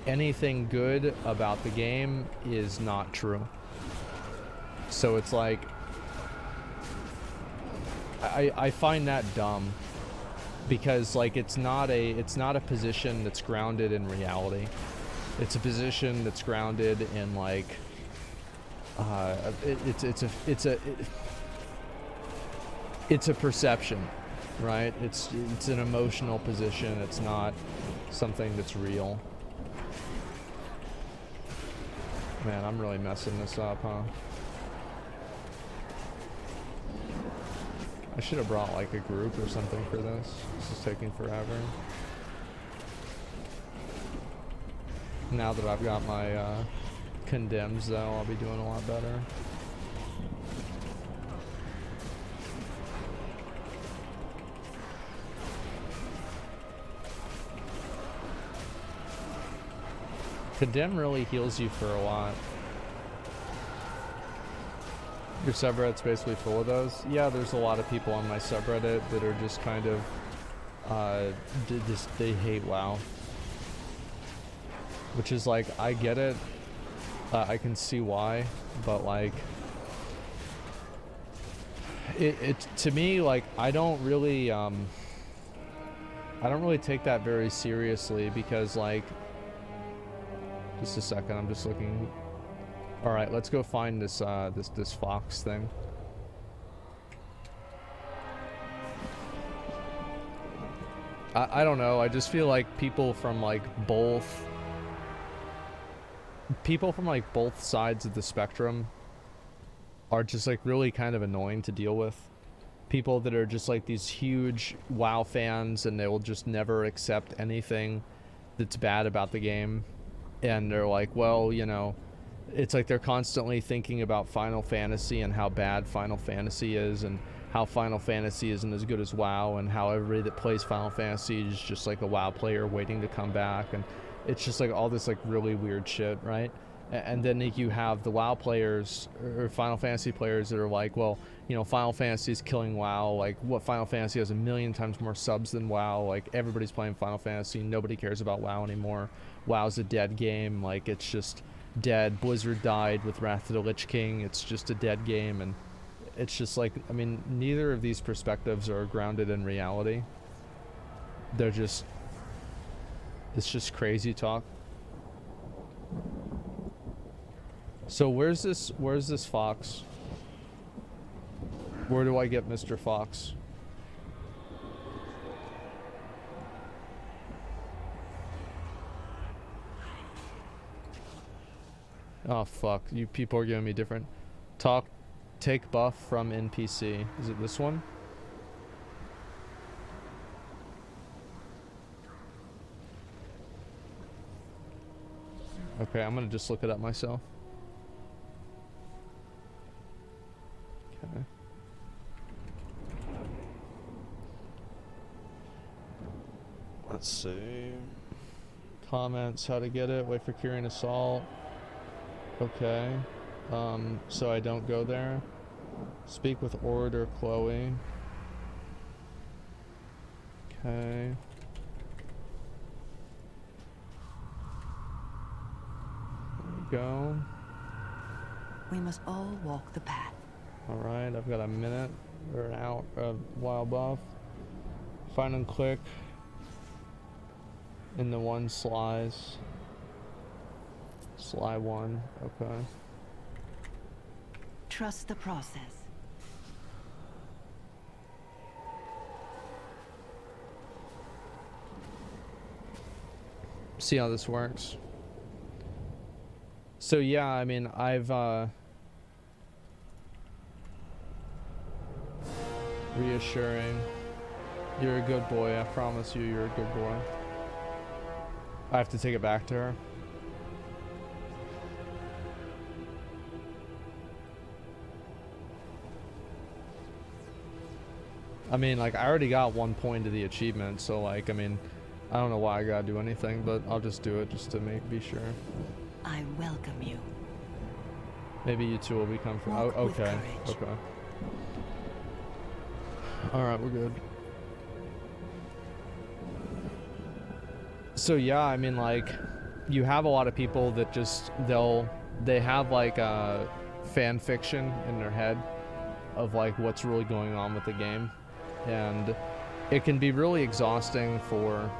anything good about the game is not true. So it's like, I find that dumb. Because, like, it's not a position that's grounded in reality. It's a position that's grounded in, like, it's a perception, right? It's an emotional position. It's not something that's real. Man, I'm really messing this up, huh? I should have brought, like, a group or something for this. This is taking forever. Now that I've got my Condemns though, I'll be doing a lot better. Condemn really heals you for a lot. Your subreddit's basically full of those. Yeah, there's a lot of people on my subreddit that are just kind of, they hate WoW. Which is like, I get it. I can see why, but like, it to me, like, I don't really take that very seriously because like, just a second, I'm just looking. All right, let's go find this this fox thing. I don't know. I just feel like people from like both sides of the spectrum are just like really kind of annoying to deal with. People that are just like these huge WoW fans and they will just never accept anything that's bad about the game. And they're like, well, you know, it's like they're constantly thinking about Final Fantasy and how bad Final Fantasy is and how Final Fantasy isn't as good as WoW and how everybody that plays Final Fantasy is just like a WoW player waiting to come back. And it's just like all this like really weird shit, right? And then like, you have the WoW players or Final Fantasy players that are like, well, you know, Final Fantasy is killing WoW. Like, what Final Fantasy has 1,000,000 times more subs than WoW. Like, everybody's playing Final Fantasy. Nobody cares about WoW anymore. WoW's a dead game. Like, it's just dead. Blizzard died with Wrath of the Lich King. It's just a dead game. And it's just like, I mean, neither of these perspectives are grounded in reality. They're just, it's just crazy talk. So where's this fox? Where do I get Mr. Fox? Oh fuck, you people are giving me different. Take buff from NPC. Is it this one? Okay, I'm gonna just look it up myself. Okay. Let's see. Comments, how to get it, wait for Curing Assault. Okay. So I don't go there. Speak with Orator Chloe. Okay. There we go. We must all walk the path. Alright, I've got a minute or an hour of wild buff. Find and click in the one slice. Sly one, okay. Trust the process. See how this works. So yeah, I mean, I've reassuring. You're a good boy, I promise you, you're a good boy. I have to take it back to her. I mean, like, I already got 1 point of the achievement, so like, I mean, I don't know why I gotta do anything, but I'll just do it just to be sure. I welcome you. Maybe you two will become friends. Oh, okay. Okay. Alright, we're good. So yeah, I mean, like, you have a lot of people that just, they have like a fan fiction in their head of like what's really going on with the game. And it can be really exhausting for,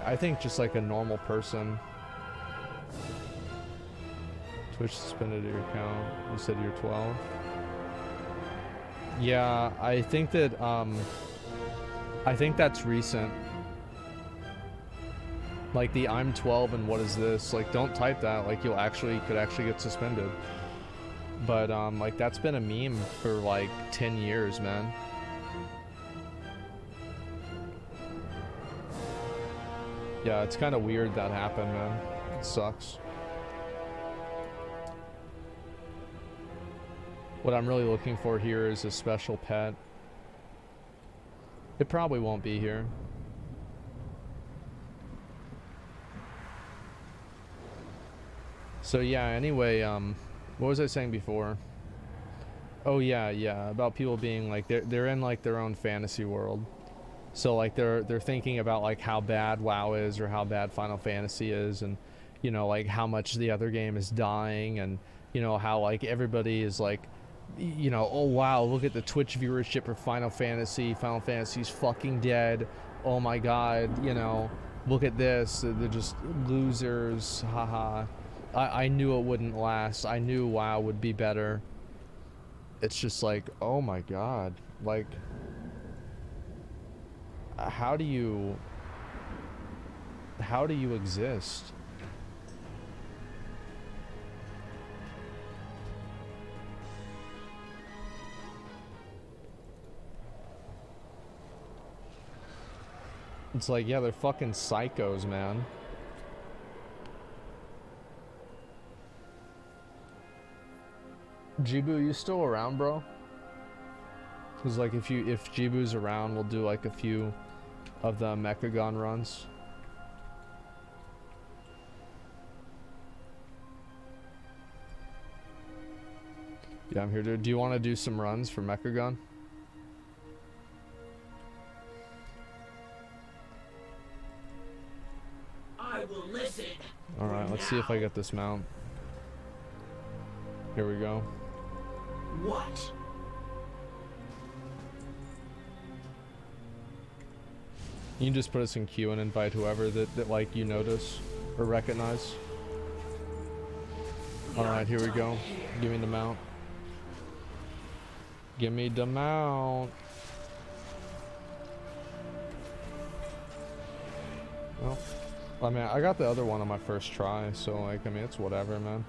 I think, just like a normal person. Twitch suspended your account. You said you're 12. Yeah, I think that, I think that's recent. Like the I'm 12 and what is this? Like, don't type that. Like, could actually get suspended. But, like, that's been a meme for like 10 years, man. Yeah, it's kind of weird that happened, man. It sucks. What I'm really looking for here is a special pet. It probably won't be here. So yeah, anyway, what was I saying before? Oh yeah, about people being like they're in like their own fantasy world. So like they're thinking about like how bad WoW is or how bad Final Fantasy is, and you know, like how much the other game is dying, and you know how like everybody is like, you know, oh wow, look at the Twitch viewership for Final Fantasy. Final Fantasy's fucking dead. Oh my god, you know, look at this. They're just losers. Haha. I knew it wouldn't last. I knew WoW would be better. It's just like, oh my god, like, how do you exist? It's like, yeah, they're fucking psychos, man. Jibu, you still around, bro? Cause like if Jibu's around, we'll do like a few of the Mechagon runs. Yeah, I'm here, dude. Do you want to do some runs for Mechagon? I will listen. All right, let's see if I get this mount. Here we go. What? You can just put us in queue and invite whoever that like you notice or recognize. Alright, here we go. Give me the mount. Give me the mount. Well, I mean, I got the other one on my first try, so like, I mean, it's whatever, man.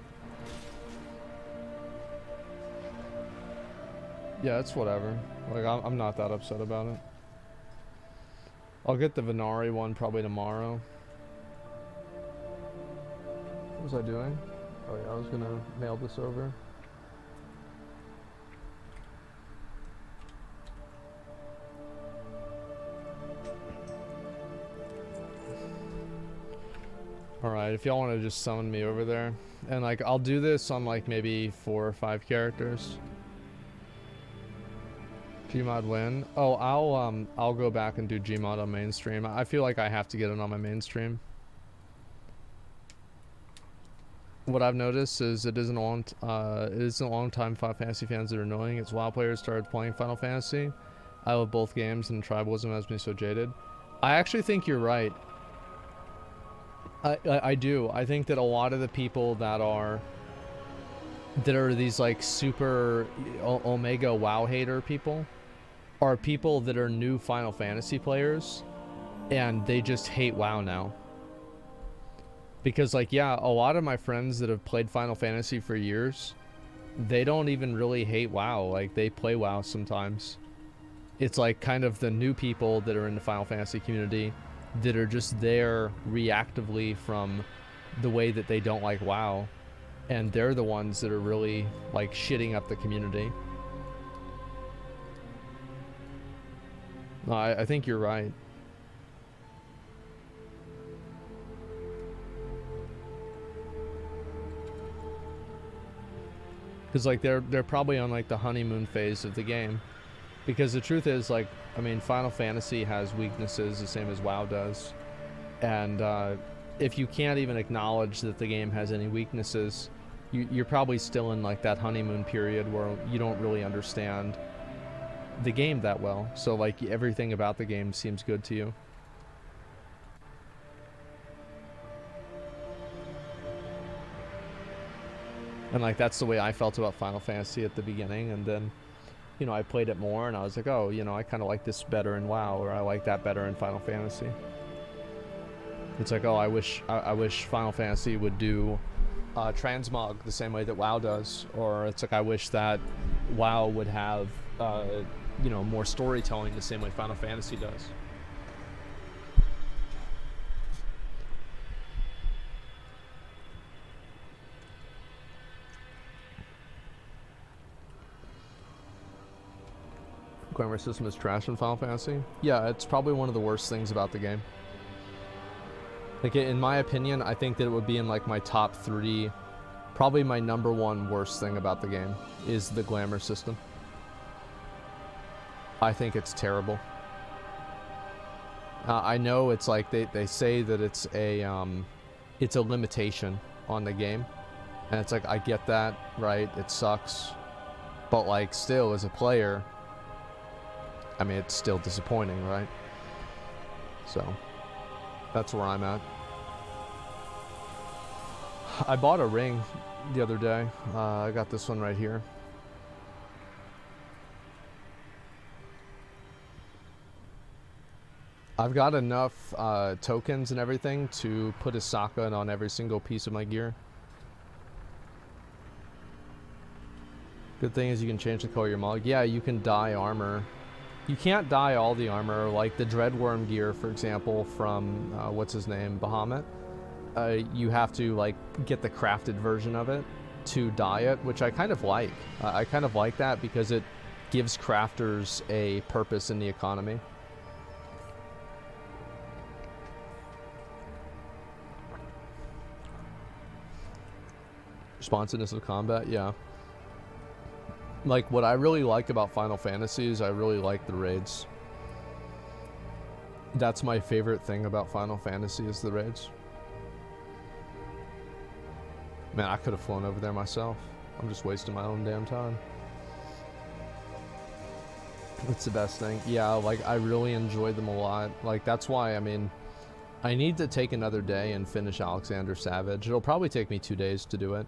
Yeah, it's whatever. Like, I'm not that upset about it. I'll get the Venari one probably tomorrow. What was I doing? Oh yeah, I was gonna mail this over. Alright, if y'all want to just summon me over there. And like, I'll do this on like maybe 4 or 5 characters. Gmod win. Oh, I'll go back and do Gmod on mainstream. I feel like I have to get it on my mainstream. What I've noticed is it isn't a long time Final Fantasy fans that are annoying. It's WoW players started playing Final Fantasy. I love both games, and tribalism has me so jaded. I actually think you're right. I do. I think that a lot of the people that are these like super Omega WoW hater people are people that are new Final Fantasy players, and they just hate WoW now. Because like, yeah, a lot of my friends that have played Final Fantasy for years, they don't even really hate WoW. Like, they play WoW sometimes. It's like kind of the new people that are in the Final Fantasy community that are just there reactively from the way that they don't like WoW. And they're the ones that are really like shitting up the community. No, I think you're right. Because like they're probably on like the honeymoon phase of the game. Because the truth is, like, I mean, Final Fantasy has weaknesses the same as WoW does. And if you can't even acknowledge that the game has any weaknesses, you're probably still in like that honeymoon period where you don't really understand the game that well. So like everything about the game seems good to you. And like that's the way I felt about Final Fantasy at the beginning, and then, you know, I played it more and I was like, oh, you know, I kind of like this better in WoW, or I like that better in Final Fantasy. It's like, oh, I wish Final Fantasy would do transmog the same way that WoW does, or it's like I wish that WoW would have you know, more storytelling the same way Final Fantasy does. Glamour system is trash in Final Fantasy. Yeah, it's probably one of the worst things about the game. Like, in my opinion, I think that it would be in like my top 3, probably my #1 worst thing about the game is the glamour system. I think it's terrible. I know it's like they say that it's a limitation on the game, and it's like, I get that, right? It sucks, but like still as a player, I mean, it's still disappointing, right? So that's where I'm at. I bought a ring the other day. I got this one right here. I've got enough tokens and everything to put a Sokka on every single piece of my gear. Good thing is you can change the color of your model. Yeah, you can dye armor. You can't dye all the armor, like the Dreadworm gear, for example, from, what's his name, Bahamut. You have to, like, get the crafted version of it to dye it, which I kind of like. I kind of like that because it gives crafters a purpose in the economy. Responsiveness of combat, yeah. Like, what I really like about Final Fantasy is I really like the raids. That's my favorite thing about Final Fantasy is the raids. Man, I could have flown over there myself. I'm just wasting my own damn time. It's the best thing. Yeah, like, I really enjoy them a lot. Like, that's why, I mean, I need to take another day and finish Alexander Savage. It'll probably take me 2 days to do it.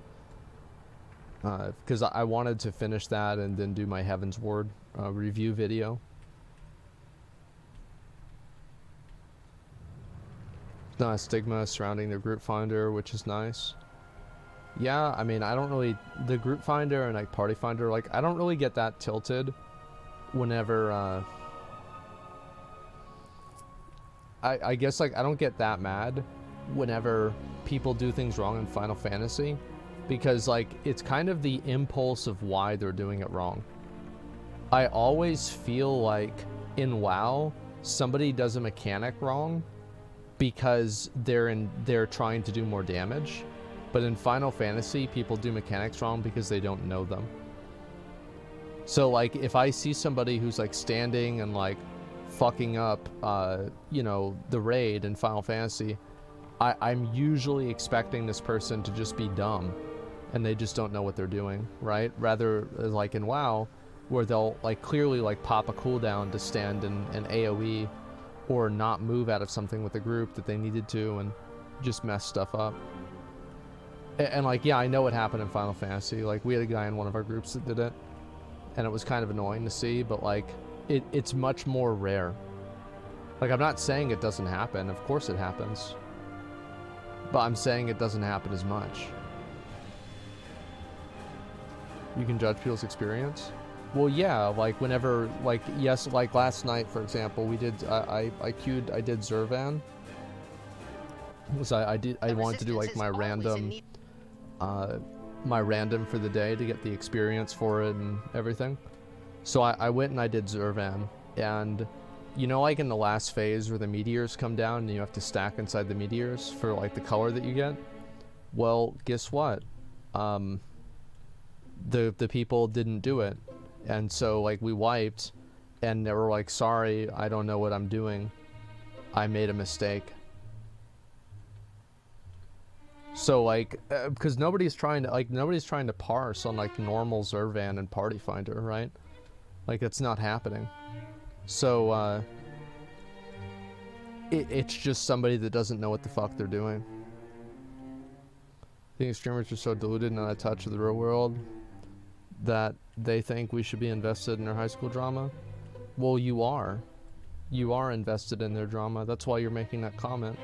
Because I wanted to finish that and then do my Heaven's Ward review video. Not a stigma surrounding the group finder, which is nice. Yeah, I mean, I don't really... The group finder and like party finder, like, I don't really get that tilted whenever... I guess, like, I don't get that mad whenever people do things wrong in Final Fantasy. Because, like, it's kind of the impulse of why they're doing it wrong. I always feel like in WoW, somebody does a mechanic wrong because they're trying to do more damage. But in Final Fantasy, people do mechanics wrong because they don't know them. So, like, if I see somebody who's, like, standing and, like, fucking up, you know, the raid in Final Fantasy, I'm usually expecting this person to just be dumb. And they just don't know what they're doing, right? Rather, like in WoW, where they'll like clearly like pop a cooldown to stand in an AoE or not move out of something with the group that they needed to and just mess stuff up. And like, yeah, I know what happened in Final Fantasy. Like, we had a guy in one of our groups that did it, and it was kind of annoying to see, but like, it's much more rare. Like, I'm not saying it doesn't happen. Of course it happens. But I'm saying it doesn't happen as much. You can judge people's experience? Well, yeah, like whenever, like, yes, like last night, for example, we did, I did Zervan. So I wanted to do like my random for the day to get the experience for it and everything. So I went and I did Zervan, and you know, like in the last phase where the meteors come down and you have to stack inside the meteors for like the color that you get? Well, guess what? The people didn't do it, and so like we wiped, and they were like, sorry, I don't know what I'm doing, I made a mistake. So like, because nobody's trying to parse on like normal Zervan and Party Finder, right? Like, it's not happening. So it's just somebody that doesn't know what the fuck they're doing. I think streamers are so deluded and out of touch with the real world that they think we should be invested in their high school drama. Well, you are invested in their drama. That's why you're making that comment.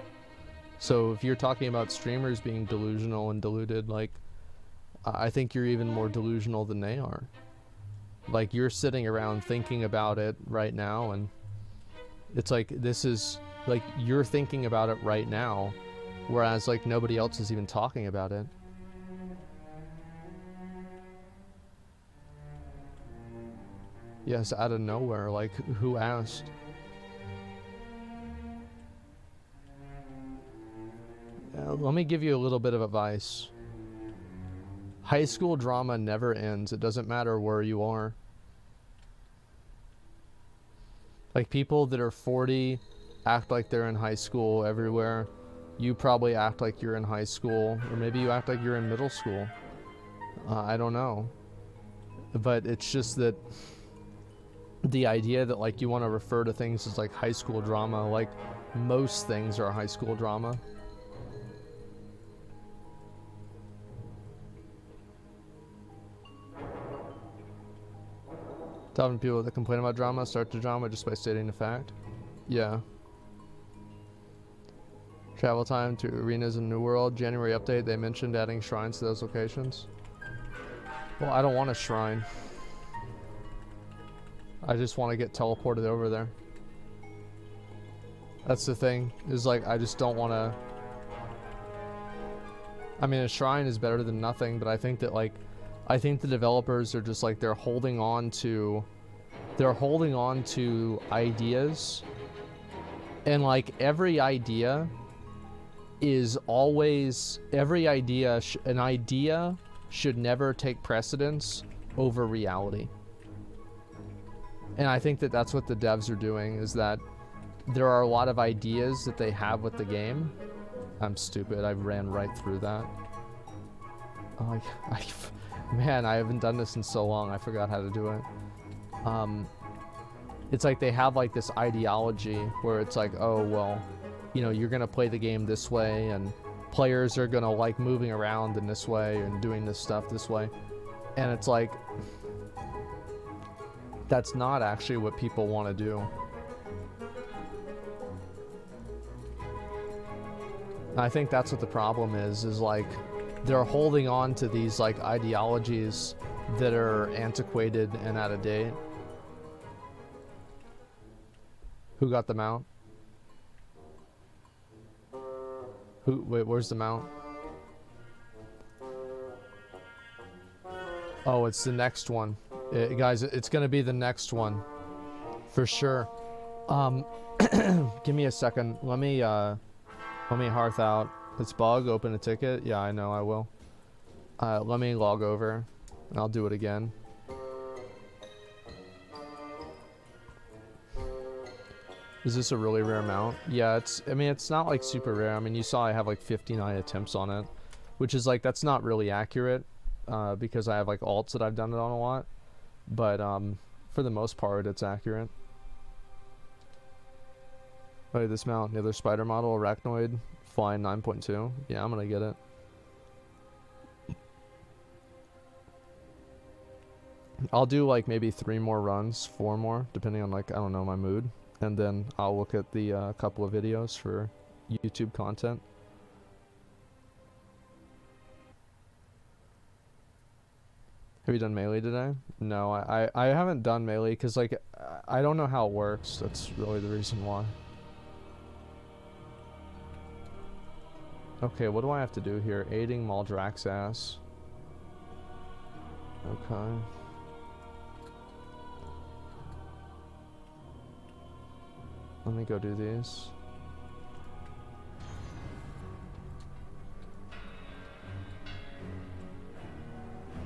So if you're talking about streamers being delusional and deluded, like, I think you're even more delusional than they are. Like, you're sitting around thinking about it right now, and it's like, this is like, you're thinking about it right now, whereas like nobody else is even talking about it. Yes, out of nowhere. Like, who asked? Let me give you a little bit of advice. High school drama never ends. It doesn't matter where you are. Like, people that are 40 act like they're in high school everywhere. You probably act like you're in high school, or maybe you act like you're in middle school. I don't know. But it's just that the idea that, like, you want to refer to things as, like, high school drama, like, most things are high school drama. Telling people that complain about drama start the drama just by stating the fact. Yeah. Travel time to arenas in New World. January update, they mentioned adding shrines to those locations. Well, I don't want a shrine. I just want to get teleported over there. That's the thing, is like, I just don't want to... I mean, a shrine is better than nothing, but I think that, like, I think the developers are just like, they're holding on to ideas, and like every idea is always, an idea should never take precedence over reality. And I think that that's what the devs are doing, is that there are a lot of ideas that they have with the game. I'm stupid, I ran right through that. Oh, man, I haven't done this in so long, I forgot how to do it. It's like they have like this ideology where it's like, oh, well, you know, you're gonna play the game this way, and players are gonna like moving around in this way and doing this stuff this way. And it's like, that's not actually what people want to do. I think that's what the problem is like, they're holding on to these like ideologies that are antiquated and out of date. Who got the mount? Wait, where's the mount? Oh, it's the next one. Guys, it's gonna be the next one. For sure. Give me a second. Let me hearth out. Let's bug, open a ticket. Yeah, I know, I will. Let me log over, and I'll do it again. Is this a really rare mount? Yeah, I mean, it's not like super rare. I mean, you saw I have like 59 attempts on it, which is like, that's not really accurate, because I have like alts that I've done it on a lot. But for the most part, it's accurate. Oh, this mount, the other spider model, Arachnoid, flying 9.2. Yeah, I'm gonna get it. I'll do like maybe 3 more runs, 4 more, depending on like, I don't know, my mood. And then I'll look at the couple of videos for YouTube content. Have you done melee today? No, I haven't done melee because like, I don't know how it works. That's really the reason why. Okay, what do I have to do here? Aiding Maldrax's ass. Okay. Let me go do these.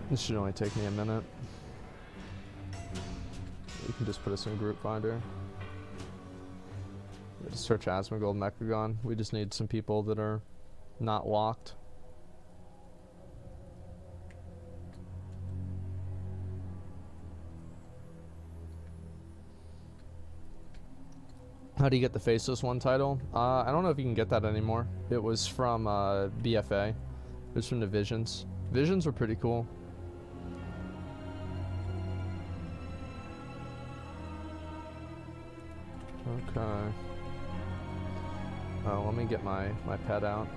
This should only take me a minute. You can just put us in group finder. Just search Asmongold Mechagon. We just need some people that are not locked. How do you get the Faceless One title? I don't know if you can get that anymore. It was from BFA. It was from the Visions. Visions were pretty cool. Okay. Oh, let me get my pet out.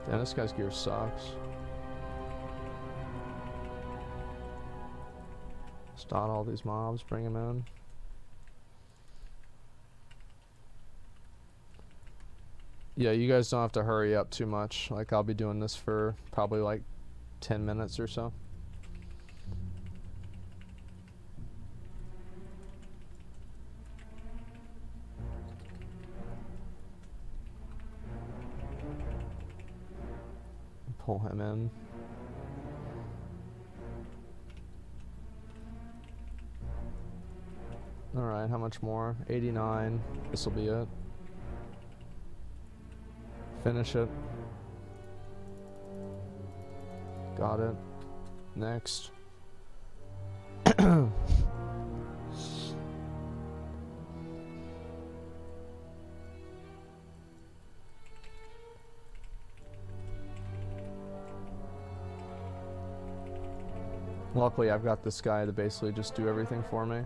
Damn, this guy's gear sucks. Start all these mobs, bring them in. Yeah, you guys don't have to hurry up too much. Like, I'll be doing this for probably like 10 minutes or so. Pull him in. Alright, how much more? 89. This will be it. Finish it. Got it. Next. Luckily, I've got this guy to basically just do everything for me.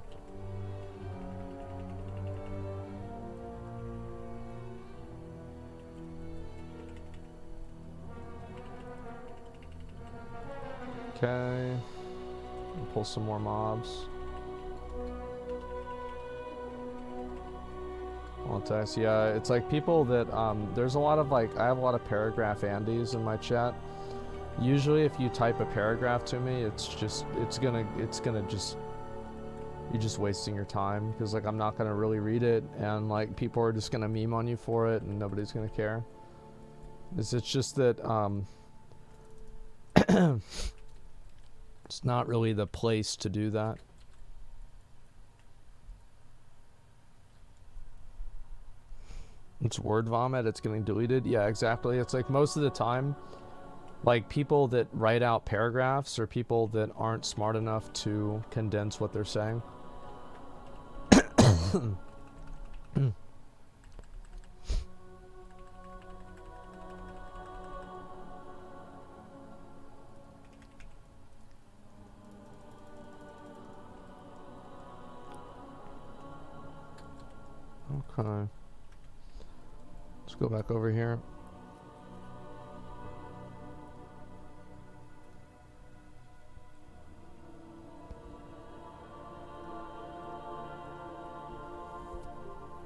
Okay. Pull some more mobs. Context, yeah, it's like people that, there's a lot of like, I have a lot of paragraph Andes in my chat. Usually if you type a paragraph to me, it's gonna just, you're just wasting your time, because like I'm not gonna really read it, and like people are just gonna meme on you for it and nobody's gonna care. It's just that it's not really the place to do that. It's word vomit, it's getting deleted. Yeah, exactly. It's like most of the time, like people that write out paragraphs are people that aren't smart enough to condense what they're saying. Okay. Let's go back over here.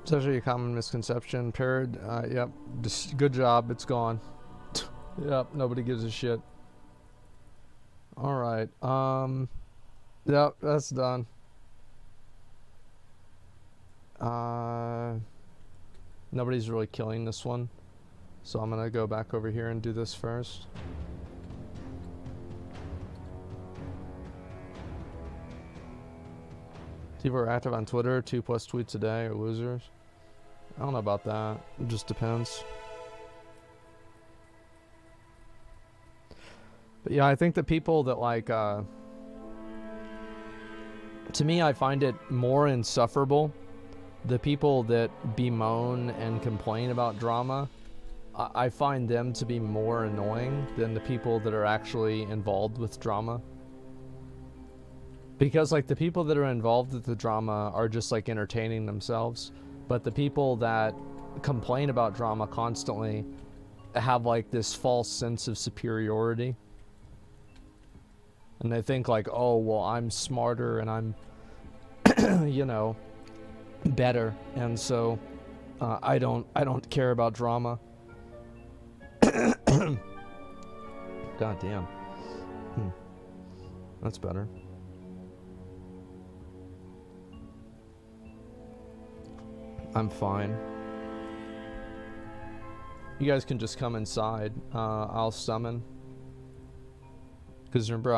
It's actually a common misconception. Paired, yep. Just good job. It's gone. Yep. Nobody gives a shit. All right. Yep. That's done. Nobody's really killing this one, so I'm gonna go back over here and do this first. People are active on Twitter, 2+ tweets a day, or losers. I don't know about that. It just depends. But yeah, I think the people that like, to me, I find it more insufferable. The people that bemoan and complain about drama, I find them to be more annoying than the people that are actually involved with drama. Because like the people that are involved with the drama are just like entertaining themselves, but the people that complain about drama constantly have like this false sense of superiority. And they think like, oh, well, I'm smarter and I'm, you know, better, and so I don't care about drama. God damn. That's better. I'm fine. You guys can just come inside. I'll summon. Because remember,